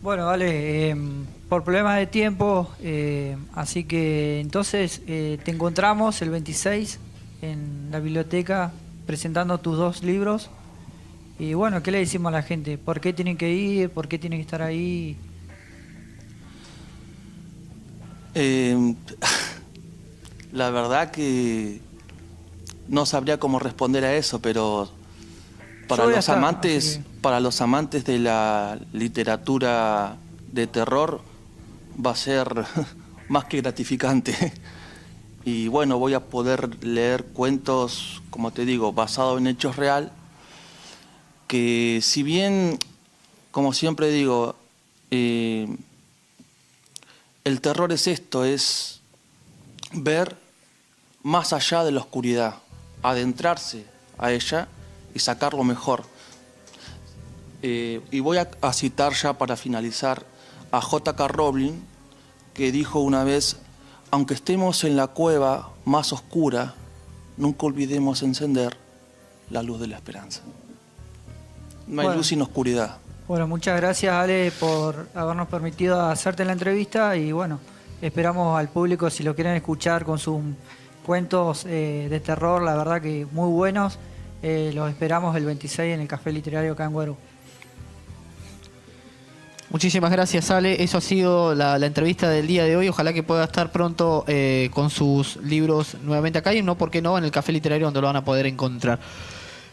Bueno, vale, por problemas de tiempo, así que entonces te encontramos el 26 en la biblioteca presentando tus 2 libros. Y bueno, ¿qué le decimos a la gente? ¿Por qué tienen que ir? ¿Por qué tienen que estar ahí? La verdad que no sabría cómo responder a eso, pero para los amantes de la literatura de terror va a ser más que gratificante. Y bueno, voy a poder leer cuentos, como te digo, basados en hechos real, que si bien, como siempre digo, el terror es esto, es ver más allá de la oscuridad, adentrarse a ella y sacar lo mejor. Y voy a citar ya para finalizar a J.K. Rowling, que dijo una vez: aunque estemos en la cueva más oscura, nunca olvidemos encender la luz de la esperanza. No hay luz sin oscuridad. Bueno, muchas gracias, Ale, por habernos permitido hacerte la entrevista, y bueno, esperamos al público, si lo quieren escuchar, con sus cuentos de terror, la verdad que muy buenos. Los esperamos el 26 en el Café Literario acá en Güero. Muchísimas gracias, Ale. Eso ha sido la entrevista del día de hoy. Ojalá que pueda estar pronto con sus libros nuevamente acá y no, ¿por qué no?, en el Café Literario, donde lo van a poder encontrar.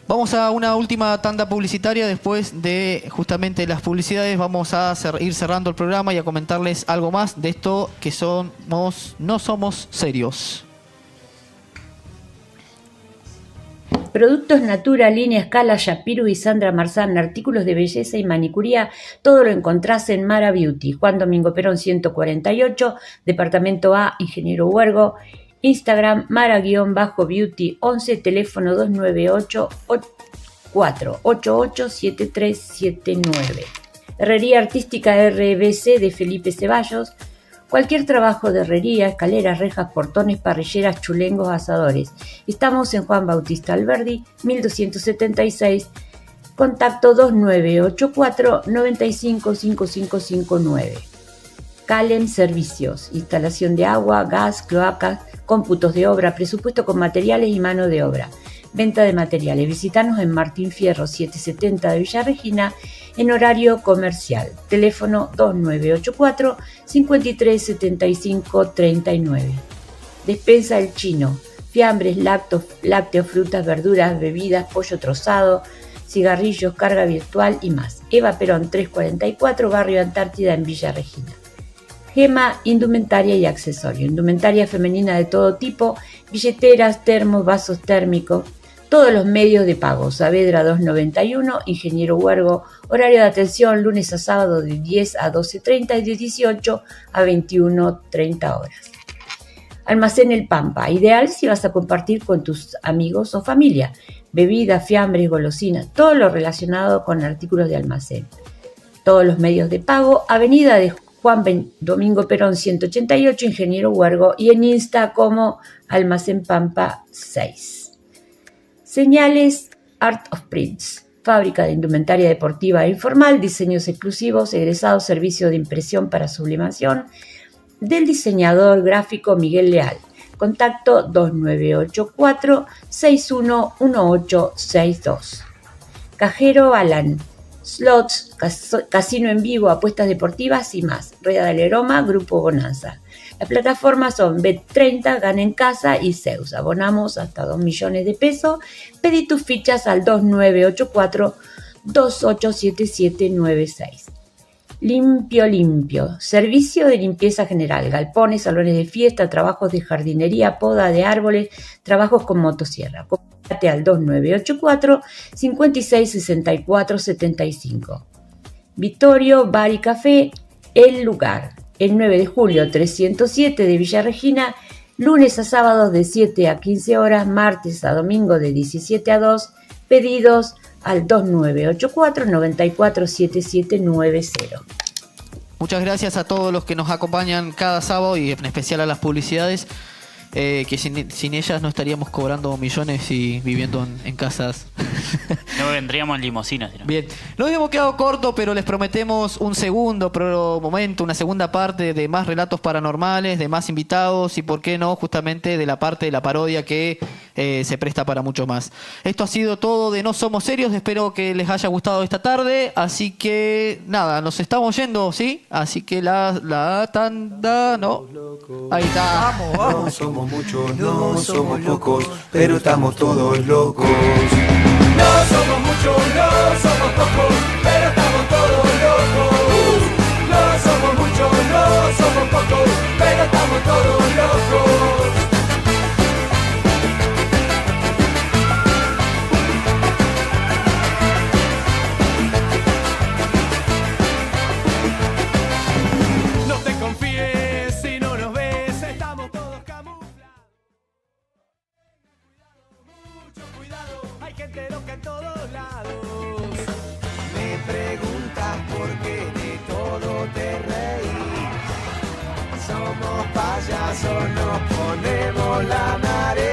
Vamos a una última tanda publicitaria. Después de justamente las publicidades vamos a ir cerrando el programa y a comentarles algo más de esto que no somos serios. Productos Natura, Línea Escala, Shapiro y Sandra Marzán, artículos de belleza y manicuría, todo lo encontrás en Mara Beauty. Juan Domingo Perón 148, Departamento A, Ingeniero Huergo. Instagram, Mara-Beauty 11, teléfono 298-488-7379. Herrería Artística RBC de Felipe Ceballos. Cualquier trabajo de herrería, escaleras, rejas, portones, parrilleras, chulengos, asadores. Estamos en Juan Bautista Alberdi, 1276. Contacto 2984-955559. Calem Servicios. Instalación de agua, gas, cloacas, cómputos de obra, presupuesto con materiales y mano de obra. Venta de materiales. Visítanos en Martín Fierro 770 de Villa Regina en horario comercial. Teléfono 2984-537539. Despensa El Chino. Fiambres, lácteos, frutas, verduras, bebidas, pollo trozado, cigarrillos, carga virtual y más. Eva Perón 344, Barrio Antártida en Villa Regina. Gema, indumentaria y accesorio. Indumentaria femenina de todo tipo, billeteras, termos, vasos térmicos, todos los medios de pago. Saavedra 291, Ingeniero Huergo, horario de atención lunes a sábado de 10 a 12:30 y de 18 a 21:30 horas. Almacén El Pampa, ideal si vas a compartir con tus amigos o familia. Bebidas, fiambres, golosinas, todo lo relacionado con artículos de almacén. Todos los medios de pago, avenida de Juan Domingo Perón 188, Ingeniero Huergo, y en Insta como Almacén Pampa 6. Señales Art of Prints, fábrica de indumentaria deportiva e informal, diseños exclusivos, egresados, servicio de impresión para sublimación, del diseñador gráfico Miguel Leal. Contacto 2984-611862. Cajero Alan. Slots, casino en vivo, apuestas deportivas y más. Rueda del Aroma, Grupo Bonanza. Las plataformas son Bet30, Gana en Casa y Zeus. Abonamos hasta 2 millones de pesos. Pedí tus fichas al 2984-287796. Limpio. Servicio de limpieza general. Galpones, salones de fiesta, trabajos de jardinería, poda de árboles, trabajos con motosierra. Comunícate al 2984-566475. Vittorio Bar y Café, El Lugar. El 9 de julio 307 de Villa Regina, lunes a sábados de 7 a 15 horas, martes a domingo de 17 a 2. Pedidos al 2984-947790. Muchas gracias a todos los que nos acompañan cada sábado y en especial a las publicidades, que sin ellas no estaríamos cobrando millones y viviendo en casas. No vendríamos en limusinas. ¿No? Bien, nos hemos quedado corto, pero les prometemos un segundo momento, una segunda parte de más relatos paranormales, de más invitados y, por qué no, justamente de la parte de la parodia que se presta para mucho más. Esto ha sido todo de No Somos Serios. Espero que les haya gustado esta tarde. Así que nada, nos estamos yendo, ¿sí? Así que la tanda, ¿no? Ahí está. No somos muchos, no somos pocos, pero estamos todos locos. No somos muchos, no somos pocos, pero estamos todos locos. No somos muchos, no somos pocos, pero estamos todos locos. No te confíes si no nos ves, estamos todos camuflados. Mucho cuidado, hay gente loca en todos lados. Me preguntas por qué de todo te reís. Somos payasos, nos ponemos la nariz.